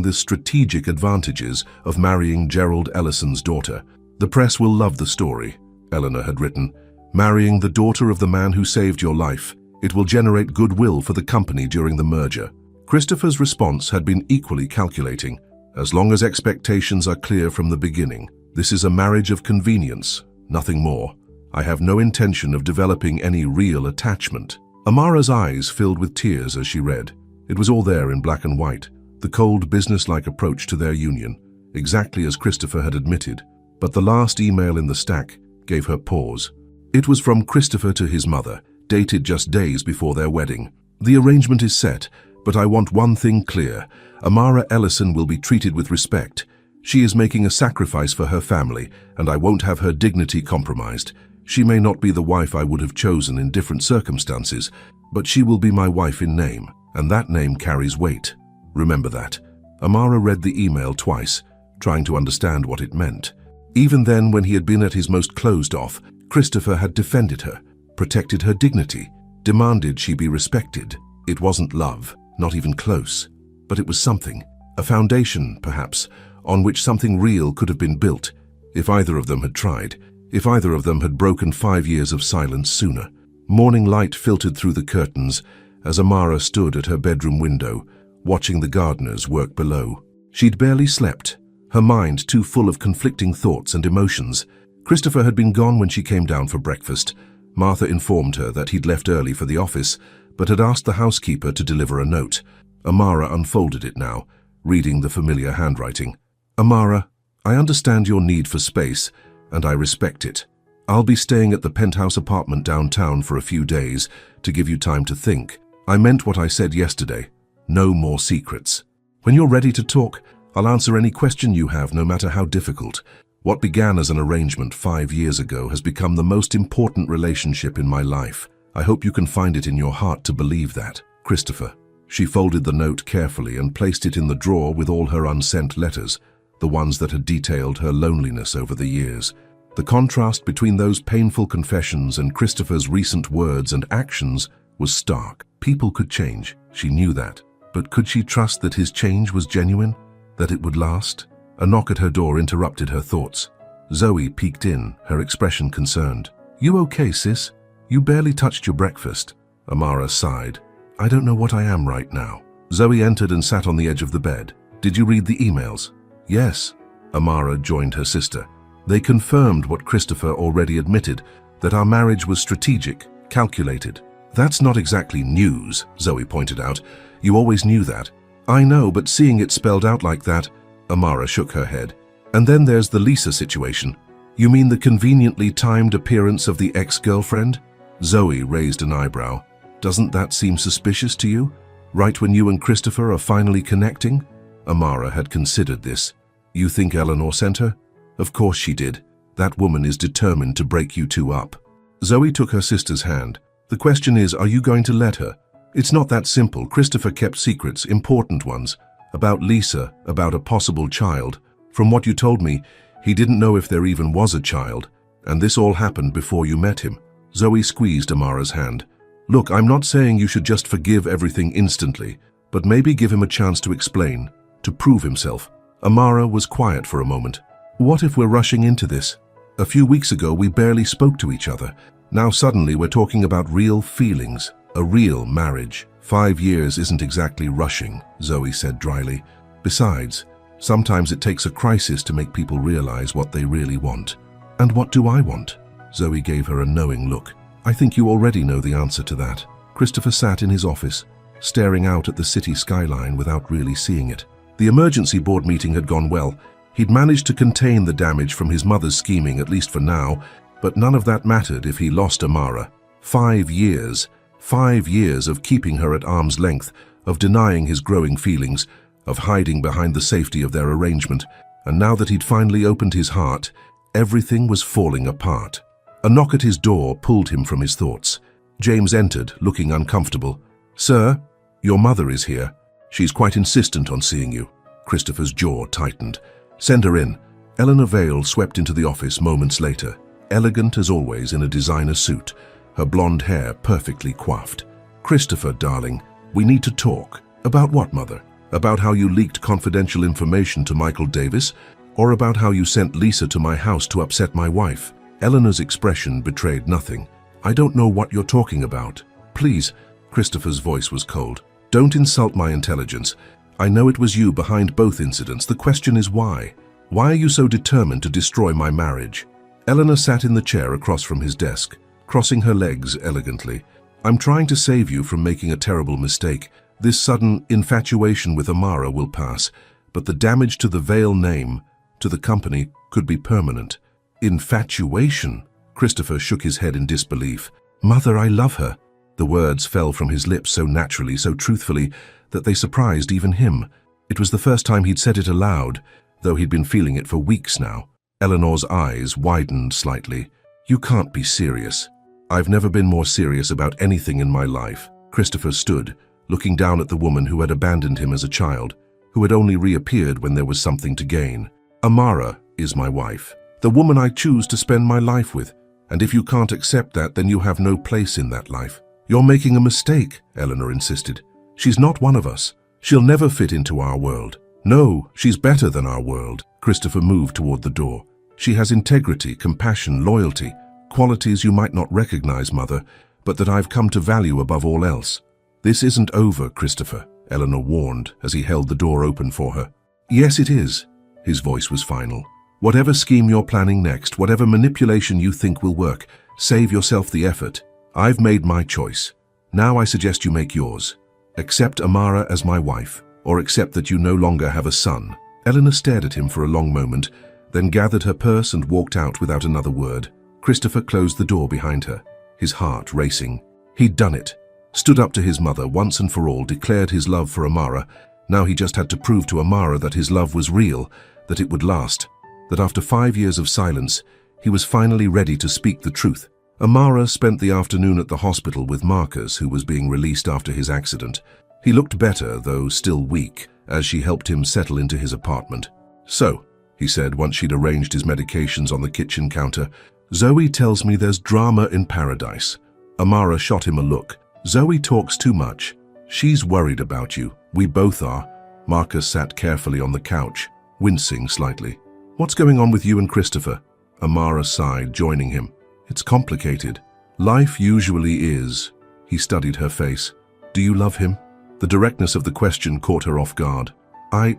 the strategic advantages of marrying Gerald Ellison's daughter. The press will love the story, Eleanor had written. Marrying the daughter of the man who saved your life. It will generate goodwill for the company during the merger. Christopher's response had been equally calculating. As long as expectations are clear from the beginning, this is a marriage of convenience, nothing more. I have no intention of developing any real attachment. Amara's eyes filled with tears as she read. It was all there in black and white, the cold, businesslike approach to their union, exactly as Christopher had admitted. But the last email in the stack gave her pause. It was from Christopher to his mother, dated just days before their wedding. The arrangement is set, but I want one thing clear. Amara Ellison will be treated with respect. She is making a sacrifice for her family, and I won't have her dignity compromised. She may not be the wife I would have chosen in different circumstances, but she will be my wife in name, and that name carries weight. Remember that. Amara read the email twice, trying to understand what it meant. Even then, when he had been at his most closed off, Christopher had defended her, protected her dignity, demanded she be respected. It wasn't love, not even close, but it was something, a foundation, perhaps, on which something real could have been built, if either of them had tried, if either of them had broken 5 years of silence sooner. Morning light filtered through the curtains as Amara stood at her bedroom window, watching the gardeners work below. She'd barely slept, her mind too full of conflicting thoughts and emotions. Christopher had been gone when she came down for breakfast. Martha informed her that he'd left early for the office, but had asked the housekeeper to deliver a note. Amara unfolded it now, reading the familiar handwriting. Amara, I understand your need for space, and I respect it. I'll be staying at the penthouse apartment downtown for a few days to give you time to think. I meant what I said yesterday. No more secrets. When you're ready to talk, I'll answer any question you have, no matter how difficult. What began as an arrangement 5 years ago has become the most important relationship in my life. I hope you can find it in your heart to believe that. Christopher. She folded the note carefully and placed it in the drawer with all her unsent letters, the ones that had detailed her loneliness over the years. The contrast between those painful confessions and Christopher's recent words and actions was stark. People could change, she knew that. But could she trust that his change was genuine? That it would last? A knock at her door interrupted her thoughts. Zoe peeked in, her expression concerned. You okay, sis? You barely touched your breakfast. Amara sighed. I don't know what I am right now. Zoe entered and sat on the edge of the bed. Did you read the emails? Yes. Amara joined her sister. They confirmed what Christopher already admitted, that our marriage was strategic, calculated. That's not exactly news, Zoe pointed out. You always knew that. I know, but seeing it spelled out like that, Amara shook her head. And then there's the Lisa situation. You mean the conveniently timed appearance of the ex-girlfriend? Zoe raised an eyebrow. Doesn't that seem suspicious to you? Right when you and Christopher are finally connecting? Amara had considered this. You think Eleanor sent her? Of course she did. That woman is determined to break you two up. Zoe took her sister's hand. The question is, are you going to let her? It's not that simple. Christopher kept secrets, important ones, about Lisa, about a possible child. From what you told me, he didn't know if there even was a child, and this all happened before you met him. Zoe squeezed Amara's hand. Look, I'm not saying you should just forgive everything instantly, but maybe give him a chance to explain, to prove himself. Amara was quiet for a moment. What if we're rushing into this? A few weeks ago, we barely spoke to each other. Now suddenly we're talking about real feelings, a real marriage. 5 years isn't exactly rushing, Zoe said dryly. Besides, sometimes it takes a crisis to make people realize what they really want. And what do I want? Zoe gave her a knowing look. I think you already know the answer to that. Christopher sat in his office, staring out at the city skyline without really seeing it. The emergency board meeting had gone well. He'd managed to contain the damage from his mother's scheming, at least for now, but none of that mattered if he lost Amara. 5 years. 5 years of keeping her at arm's length, of denying his growing feelings, of hiding behind the safety of their arrangement. And now that he'd finally opened his heart, everything was falling apart. A knock at his door pulled him from his thoughts. James entered, looking uncomfortable. Sir, your mother is here. She's quite insistent on seeing you. Christopher's jaw tightened. Send her in. Eleanor Vale swept into the office moments later, elegant as always in a designer suit, her blonde hair perfectly coiffed. Christopher, darling, we need to talk. About what, Mother? About how you leaked confidential information to Michael Davis, or about how you sent Lisa to my house to upset my wife? Eleanor's expression betrayed nothing. I don't know what you're talking about. Please, Christopher's voice was cold. Don't insult my intelligence. I know it was you behind both incidents. The question is why? Why are you so determined to destroy my marriage? Eleanor sat in the chair across from his desk, crossing her legs elegantly. I'm trying to save you from making a terrible mistake. This sudden infatuation with Amara will pass, but the damage to the Vale name, to the company, could be permanent. Infatuation? Christopher shook his head in disbelief. Mother, I love her. The words fell from his lips so naturally, so truthfully, that they surprised even him. It was the first time he'd said it aloud, though he'd been feeling it for weeks now. Eleanor's eyes widened slightly. You can't be serious. I've never been more serious about anything in my life. Christopher stood, looking down at the woman who had abandoned him as a child, who had only reappeared when there was something to gain. Amara is my wife, the woman I choose to spend my life with, and if you can't accept that, then you have no place in that life. You're making a mistake, Eleanor insisted. She's not one of us. She'll never fit into our world. No, she's better than our world. Christopher moved toward the door. She has integrity, compassion, loyalty, qualities you might not recognize, Mother, but that I've come to value above all else. This isn't over, Christopher, Eleanor warned as he held the door open for her. Yes, it is. His voice was final. Whatever scheme you're planning next, whatever manipulation you think will work, save yourself the effort. I've made my choice. Now I suggest you make yours. Accept Amara as my wife, or accept that you no longer have a son. Eleanor stared at him for a long moment, then gathered her purse and walked out without another word. Christopher closed the door behind her, his heart racing. He'd done it. Stood up to his mother once and for all, declared his love for Amara. Now he just had to prove to Amara that his love was real, that it would last, that after 5 years of silence, he was finally ready to speak the truth. Amara spent the afternoon at the hospital with Marcus, who was being released after his accident. He looked better, though still weak, as she helped him settle into his apartment. So, he said once she'd arranged his medications on the kitchen counter, Zoe tells me there's drama in paradise. Amara shot him a look. Zoe talks too much. She's worried about you. We both are. Marcus sat carefully on the couch, wincing slightly. What's going on with you and Christopher? Amara sighed, joining him. It's complicated. Life usually is. He studied her face. Do you love him? The directness of the question caught her off guard. I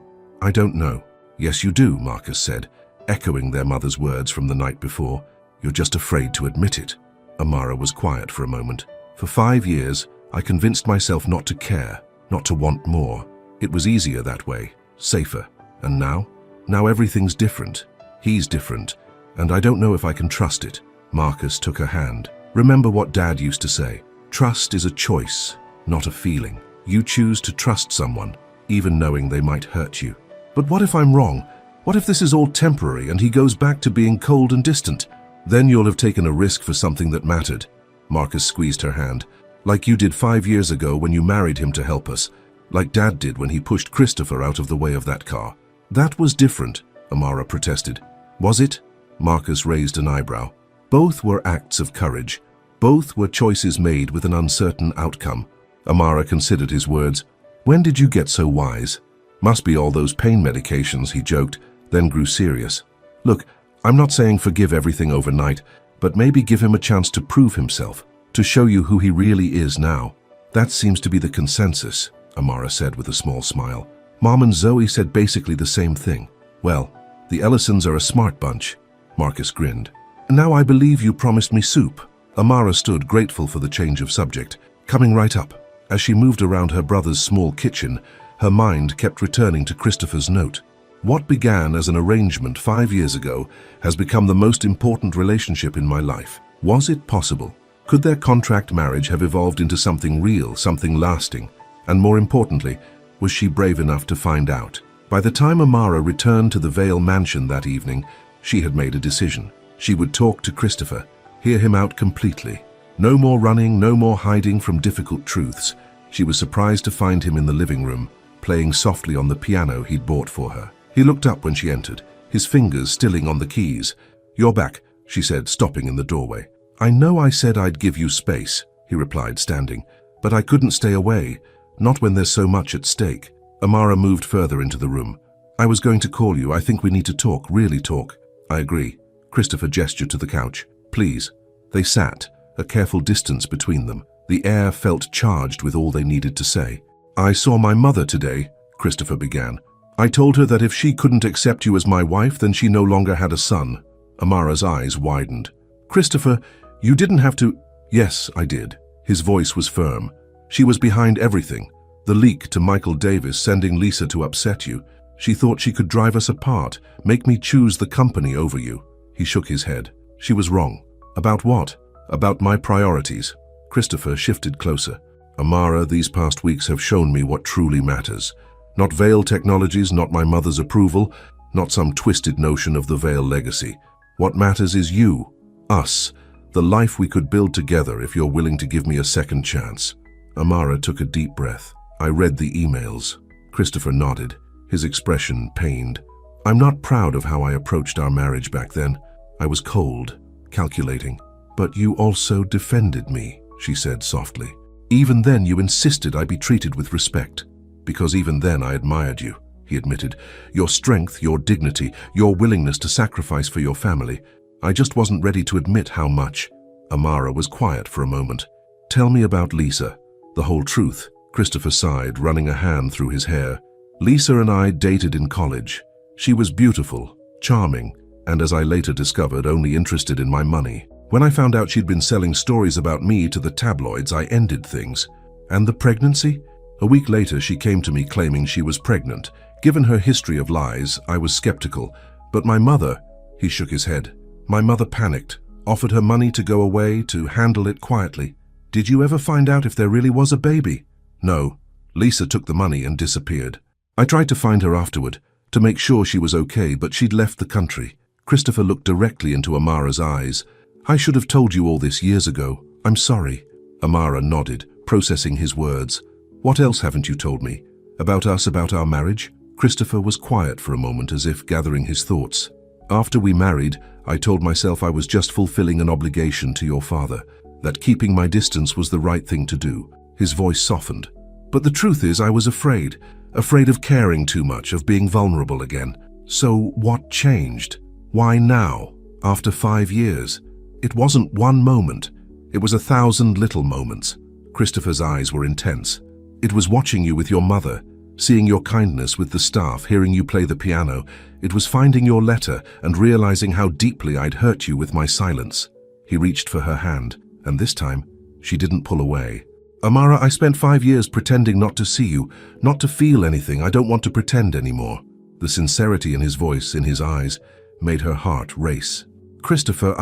don't know. Yes, you do, Marcus said, echoing their mother's words from the night before. You're just afraid to admit it. Amara was quiet for a moment. For 5 years, I convinced myself not to care, not to want more. It was easier that way, safer. And now? Now everything's different. He's different, and I don't know if I can trust it. Marcus took her hand. Remember what Dad used to say. Trust is a choice, not a feeling. You choose to trust someone, even knowing they might hurt you. But what if I'm wrong? What if this is all temporary and he goes back to being cold and distant? Then you'll have taken a risk for something that mattered. Marcus squeezed her hand. Like you did 5 years ago when you married him to help us. Like Dad did when he pushed Christopher out of the way of that car. That was different, Amara protested. Was it? Marcus raised an eyebrow. Both were acts of courage. Both were choices made with an uncertain outcome. Amara considered his words. When did you get so wise? Must be all those pain medications, he joked, then grew serious. Look, I'm not saying forgive everything overnight, but maybe give him a chance to prove himself, to show you who he really is now. That seems to be the consensus, Amara said with a small smile. Mom and Zoe said basically the same thing. Well, the Ellisons are a smart bunch. Marcus grinned. Now I believe you promised me soup. Amara stood grateful for the change of subject, coming right up. As she moved around her brother's small kitchen, her mind kept returning to Christopher's note. What began as an arrangement 5 years ago has become the most important relationship in my life. Was it possible? Could their contract marriage have evolved into something real, something lasting? And more importantly, was she brave enough to find out? By the time Amara returned to the Vale mansion that evening, she had made a decision. She would talk to Christopher, hear him out completely. No more running, no more hiding from difficult truths. She was surprised to find him in the living room, playing softly on the piano he'd bought for her. He looked up when she entered, his fingers stilling on the keys. You're back, she said, stopping in the doorway. I know I said I'd give you space, he replied, standing, but I couldn't stay away, not when there's so much at stake. Amara moved further into the room. I was going to call you. I think we need to talk, really talk. I agree. Christopher gestured to the couch. Please. They sat, a careful distance between them. The air felt charged with all they needed to say. I saw my mother today, Christopher began. I told her that if she couldn't accept you as my wife, then she no longer had a son. Amara's eyes widened. Christopher, you didn't have to... Yes, I did. His voice was firm. She was behind everything. The leak to Michael Davis sending Lisa to upset you. She thought she could drive us apart, make me choose the company over you. He shook his head. She was wrong. About what? About my priorities. Christopher shifted closer. Amara, these past weeks have shown me what truly matters. Not Vale Technologies, not my mother's approval, not some twisted notion of the Vale legacy. What matters is you, us, the life we could build together if you're willing to give me a second chance. Amara took a deep breath. I read the emails. Christopher nodded, his expression pained. I'm not proud of how I approached our marriage back then. I was cold, calculating. But you also defended me, she said softly. Even then you insisted I be treated with respect. Because even then I admired you, he admitted. Your strength, your dignity, your willingness to sacrifice for your family. I just wasn't ready to admit how much. Amara was quiet for a moment. Tell me about Lisa. The whole truth. Christopher sighed, running a hand through his hair. Lisa and I dated in college. She was beautiful, charming, and as I later discovered, only interested in my money. When I found out she'd been selling stories about me to the tabloids, I ended things. And the pregnancy? A week later, she came to me claiming she was pregnant. Given her history of lies, I was skeptical. But my mother, he shook his head. My mother panicked, offered her money to go away, to handle it quietly. Did you ever find out if there really was a baby? No. Lisa took the money and disappeared. I tried to find her afterward, to make sure she was okay, but she'd left the country. Christopher looked directly into Amara's eyes. I should have told you all this years ago. I'm sorry. Amara nodded, processing his words. What else haven't you told me? About us, about our marriage? Christopher was quiet for a moment, as if gathering his thoughts. After we married, I told myself I was just fulfilling an obligation to your father, that keeping my distance was the right thing to do. His voice softened. But the truth is, I was afraid of caring too much, of being vulnerable again. So what changed? Why now, after 5 years? It wasn't one moment. It was 1,000 little moments. Christopher's eyes were intense. It was watching you with your mother, seeing your kindness with the staff, hearing you play the piano. It was finding your letter and realizing how deeply I'd hurt you with my silence. He reached for her hand, and this time, She didn't pull away. "Amara, I spent 5 years pretending not to see you, not to feel anything. I don't want to pretend anymore." The sincerity in his voice, in his eyes, made her heart race. "Christopher,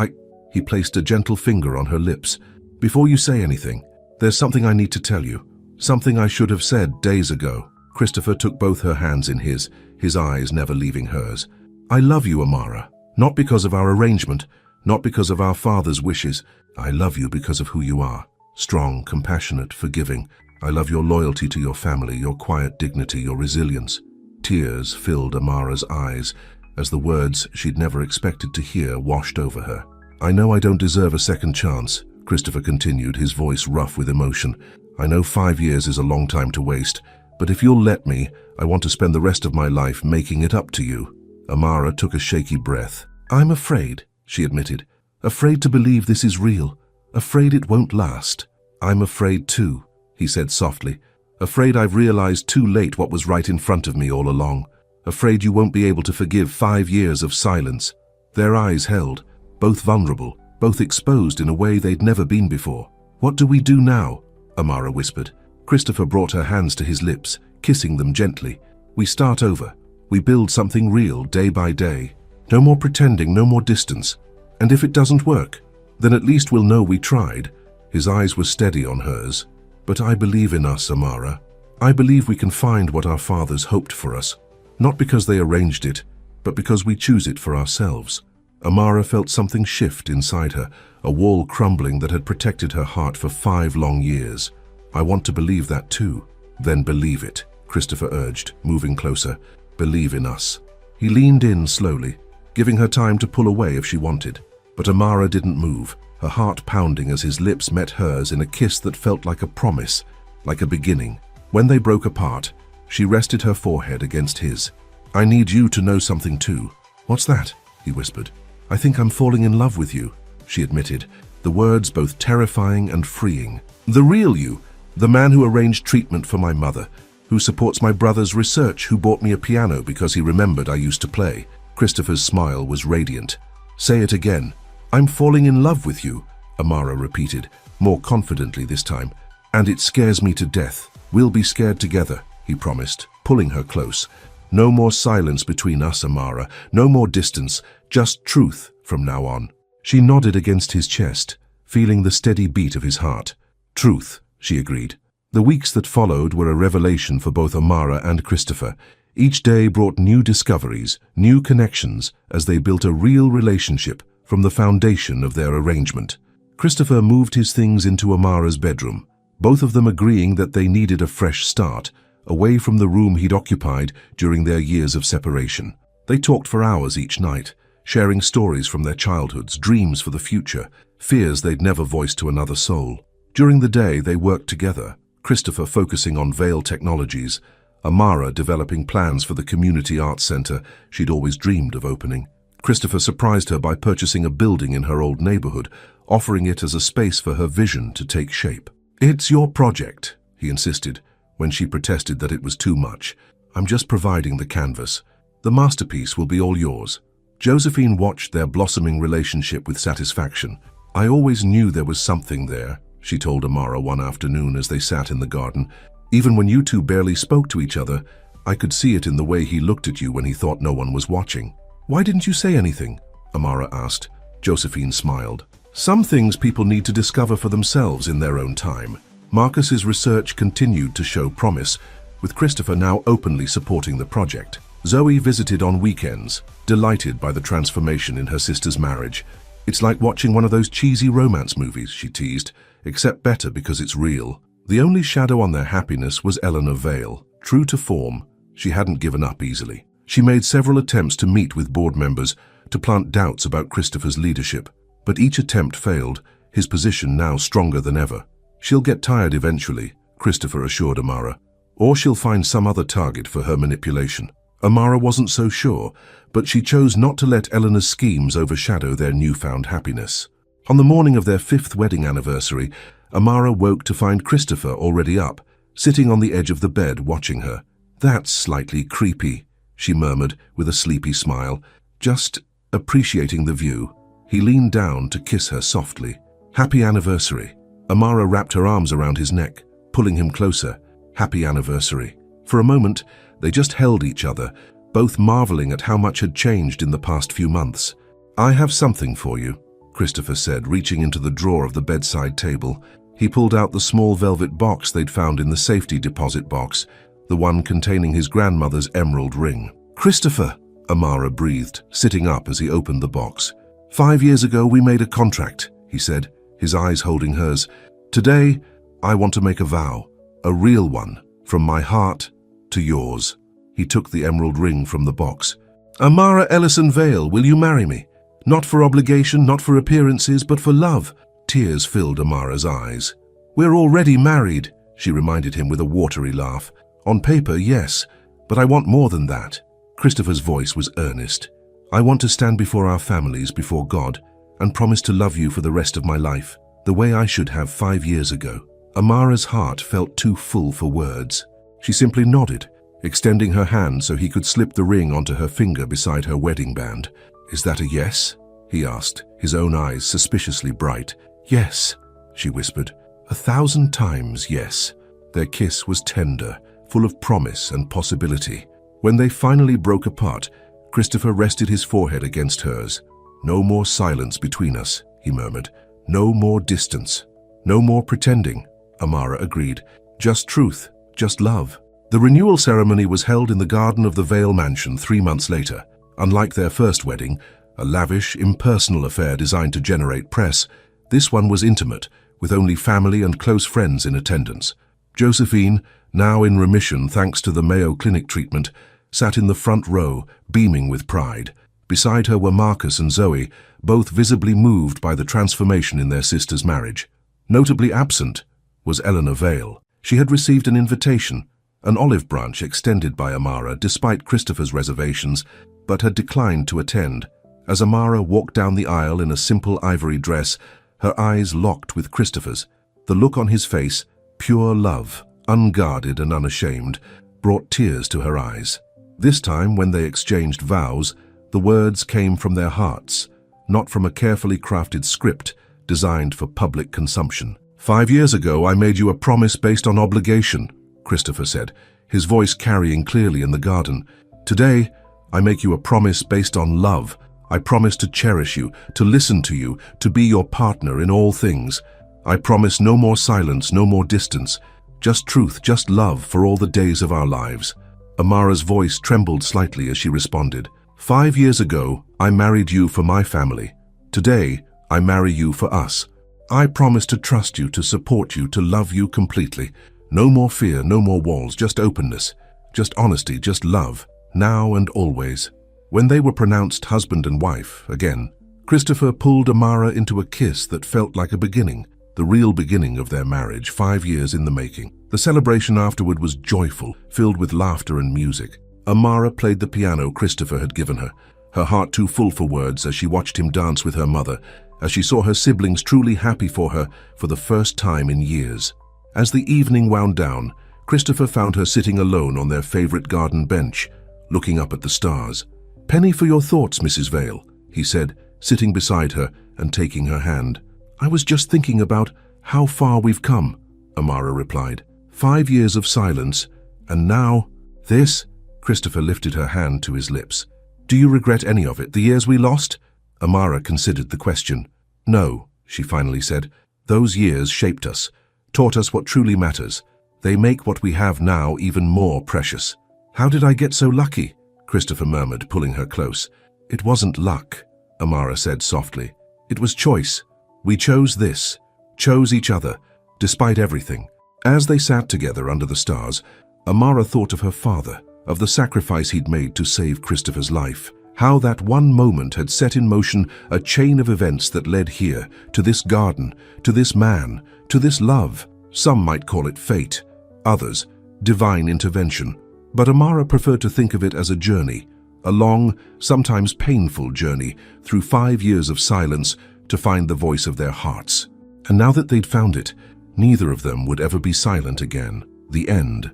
He placed a gentle finger on her lips. "Before you say anything, there's something I need to tell you. Something I should have said days ago." Christopher took both her hands in his eyes never leaving hers. "I love you, Amara. Not because of our arrangement, not because of our father's wishes. I love you because of who you are. Strong, compassionate, forgiving. I love your loyalty to your family, your quiet dignity, your resilience." Tears filled Amara's eyes as the words she'd never expected to hear washed over her. "I know I don't deserve a second chance," Christopher continued, his voice rough with emotion. "I know 5 years is a long time to waste, but if you'll let me, I want to spend the rest of my life making it up to you." Amara took a shaky breath. "I'm afraid," she admitted. "Afraid to believe this is real. Afraid it won't last." "I'm afraid too," he said softly. "Afraid I've realized too late what was right in front of me all along. Afraid you won't be able to forgive 5 years of silence." Their eyes held, both vulnerable, both exposed in a way they'd never been before. "What do we do now?" Amara whispered. Christopher brought her hands to his lips, kissing them gently. "We start over. We build something real day by day. No more pretending, no more distance. And if it doesn't work, then at least we'll know we tried." His eyes were steady on hers. "But I believe in us, Amara. I believe we can find what our fathers hoped for us. Not because they arranged it, but because we choose it for ourselves." Amara felt something shift inside her, a wall crumbling that had protected her heart for 5 long years. "I want to believe that too." "Then believe it," Christopher urged, moving closer. "Believe in us." He leaned in slowly, giving her time to pull away if she wanted. But Amara didn't move, her heart pounding as his lips met hers in a kiss that felt like a promise, like a beginning. When they broke apart, she rested her forehead against his. "I need you to know something too." "What's that?" he whispered. "I think I'm falling in love with you," she admitted, the words both terrifying and freeing. "The real you, the man who arranged treatment for my mother, who supports my brother's research, who bought me a piano because he remembered I used to play." Christopher's smile was radiant. "Say it again." "I'm falling in love with you," Amara repeated, more confidently this time. "And it scares me to death. We'll be scared together," he promised, pulling her close. "No more silence between us, Amara. No more distance. Just truth from now on." She nodded against his chest, feeling the steady beat of his heart. "Truth," she agreed. The weeks that followed were a revelation for both Amara and Christopher. Each day brought new discoveries, new connections, as they built a real relationship from the foundation of their arrangement. Christopher moved his things into Amara's bedroom, both of them agreeing that they needed a fresh start, away from the room he'd occupied during their years of separation. They talked for hours each night, sharing stories from their childhoods, dreams for the future, fears they'd never voiced to another soul. During the day, they worked together, Christopher focusing on Veil Technologies, Amara developing plans for the community arts center she'd always dreamed of opening. Christopher surprised her by purchasing a building in her old neighborhood, offering it as a space for her vision to take shape. "It's your project," he insisted, when she protested that it was too much. "I'm just providing the canvas. The masterpiece will be all yours." Josephine watched their blossoming relationship with satisfaction. "I always knew there was something there," she told Amara one afternoon as they sat in the garden. "Even when you two barely spoke to each other, I could see it in the way he looked at you when he thought no one was watching." "Why didn't you say anything?" Amara asked. Josephine smiled. "Some things people need to discover for themselves in their own time." Marcus's research continued to show promise, with Christopher now openly supporting the project. Zoe visited on weekends, delighted by the transformation in her sister's marriage. "It's like watching one of those cheesy romance movies," she teased, "except better because it's real." The only shadow on their happiness was Eleanor Vale. True to form, she hadn't given up easily. She made several attempts to meet with board members to plant doubts about Christopher's leadership, but each attempt failed, his position now stronger than ever. "She'll get tired eventually," Christopher assured Amara, "or she'll find some other target for her manipulation." Amara wasn't so sure, but she chose not to let Eleanor's schemes overshadow their newfound happiness. On the morning of their 5th wedding anniversary, Amara woke to find Christopher already up, sitting on the edge of the bed watching her. "That's slightly creepy," she murmured with a sleepy smile, just appreciating the view. He leaned down to kiss her softly. "Happy anniversary." Amara wrapped her arms around his neck, pulling him closer. Happy anniversary. For a moment, they just held each other, both marveling at how much had changed in the past few months. "I have something for you," Christopher said, reaching into the drawer of the bedside table. He pulled out the small velvet box they'd found in the safety deposit box, the one containing his grandmother's emerald ring. "Christopher," Amara breathed, sitting up as he opened the box. "5 years ago we made a contract," he said, his eyes holding hers. "Today, I want to make a vow, a real one, from my heart to yours." He took the emerald ring from the box. "Amara Ellison Vale, will you marry me? Not for obligation, not for appearances, but for love." Tears filled Amara's eyes. "We're already married," she reminded him with a watery laugh. "On paper, yes, but I want more than that." Christopher's voice was earnest. "I want to stand before our families, before God, and promise to love you for the rest of my life, the way I should have 5 years ago." Amara's heart felt too full for words. She simply nodded, extending her hand so he could slip the ring onto her finger beside her wedding band. "Is that a yes?" he asked, his own eyes suspiciously bright. "Yes," she whispered. 1,000 times yes. Their kiss was tender, full of promise and possibility. When they finally broke apart, Christopher rested his forehead against hers. "No more silence between us," he murmured. "No more distance. No more pretending," Amara agreed. "Just truth, just love." The renewal ceremony was held in the garden of the Vale mansion 3 months later. Unlike their first wedding, a lavish, impersonal affair designed to generate press, this one was intimate, with only family and close friends in attendance. Josephine, now in remission thanks to the Mayo Clinic treatment, sat in the front row, beaming with pride. Beside her were Marcus and Zoe, both visibly moved by the transformation in their sister's marriage. Notably absent was Eleanor Vale. She had received an invitation, an olive branch extended by Amara despite Christopher's reservations, but had declined to attend. As Amara walked down the aisle in a simple ivory dress, her eyes locked with Christopher's. The look on his face, pure love, unguarded and unashamed, brought tears to her eyes. This time, when they exchanged vows, the words came from their hearts, not from a carefully crafted script designed for public consumption. "5 years ago, I made you a promise based on obligation," Christopher said, his voice carrying clearly in the garden. "Today, I make you a promise based on love. I promise to cherish you, to listen to you, to be your partner in all things. I promise no more silence, no more distance, just truth, just love for all the days of our lives." Amara's voice trembled slightly as she responded. "5 years ago, I married you for my family. Today, I marry you for us. I promise to trust you, to support you, to love you completely. No more fear, no more walls, just openness, just honesty, just love, now and always." When they were pronounced husband and wife again, Christopher pulled Amara into a kiss that felt like a beginning, the real beginning of their marriage, 5 years in the making. The celebration afterward was joyful, filled with laughter and music. Amara played the piano Christopher had given her, her heart too full for words as she watched him dance with her mother, as she saw her siblings truly happy for her for the first time in years. As the evening wound down, Christopher found her sitting alone on their favorite garden bench, looking up at the stars. "Penny for your thoughts, Mrs. Vale," he said, sitting beside her and taking her hand. "I was just thinking about how far we've come," Amara replied. 5 years of silence, and now this?" Christopher lifted her hand to his lips. "Do you regret any of it, the years we lost?" Amara considered the question. "No," she finally said. "Those years shaped us, taught us what truly matters. They make what we have now even more precious." "How did I get so lucky?" Christopher murmured, pulling her close. "It wasn't luck," Amara said softly. "It was choice. We chose this, chose each other, despite everything." As they sat together under the stars, Amara thought of her father, of the sacrifice he'd made to save Christopher's life, how that one moment had set in motion a chain of events that led here, to this garden, to this man, to this love. Some might call it fate, others, divine intervention. But Amara preferred to think of it as a journey, a long, sometimes painful journey through 5 years of silence to find the voice of their hearts. And now that they'd found it, neither of them would ever be silent again. The end.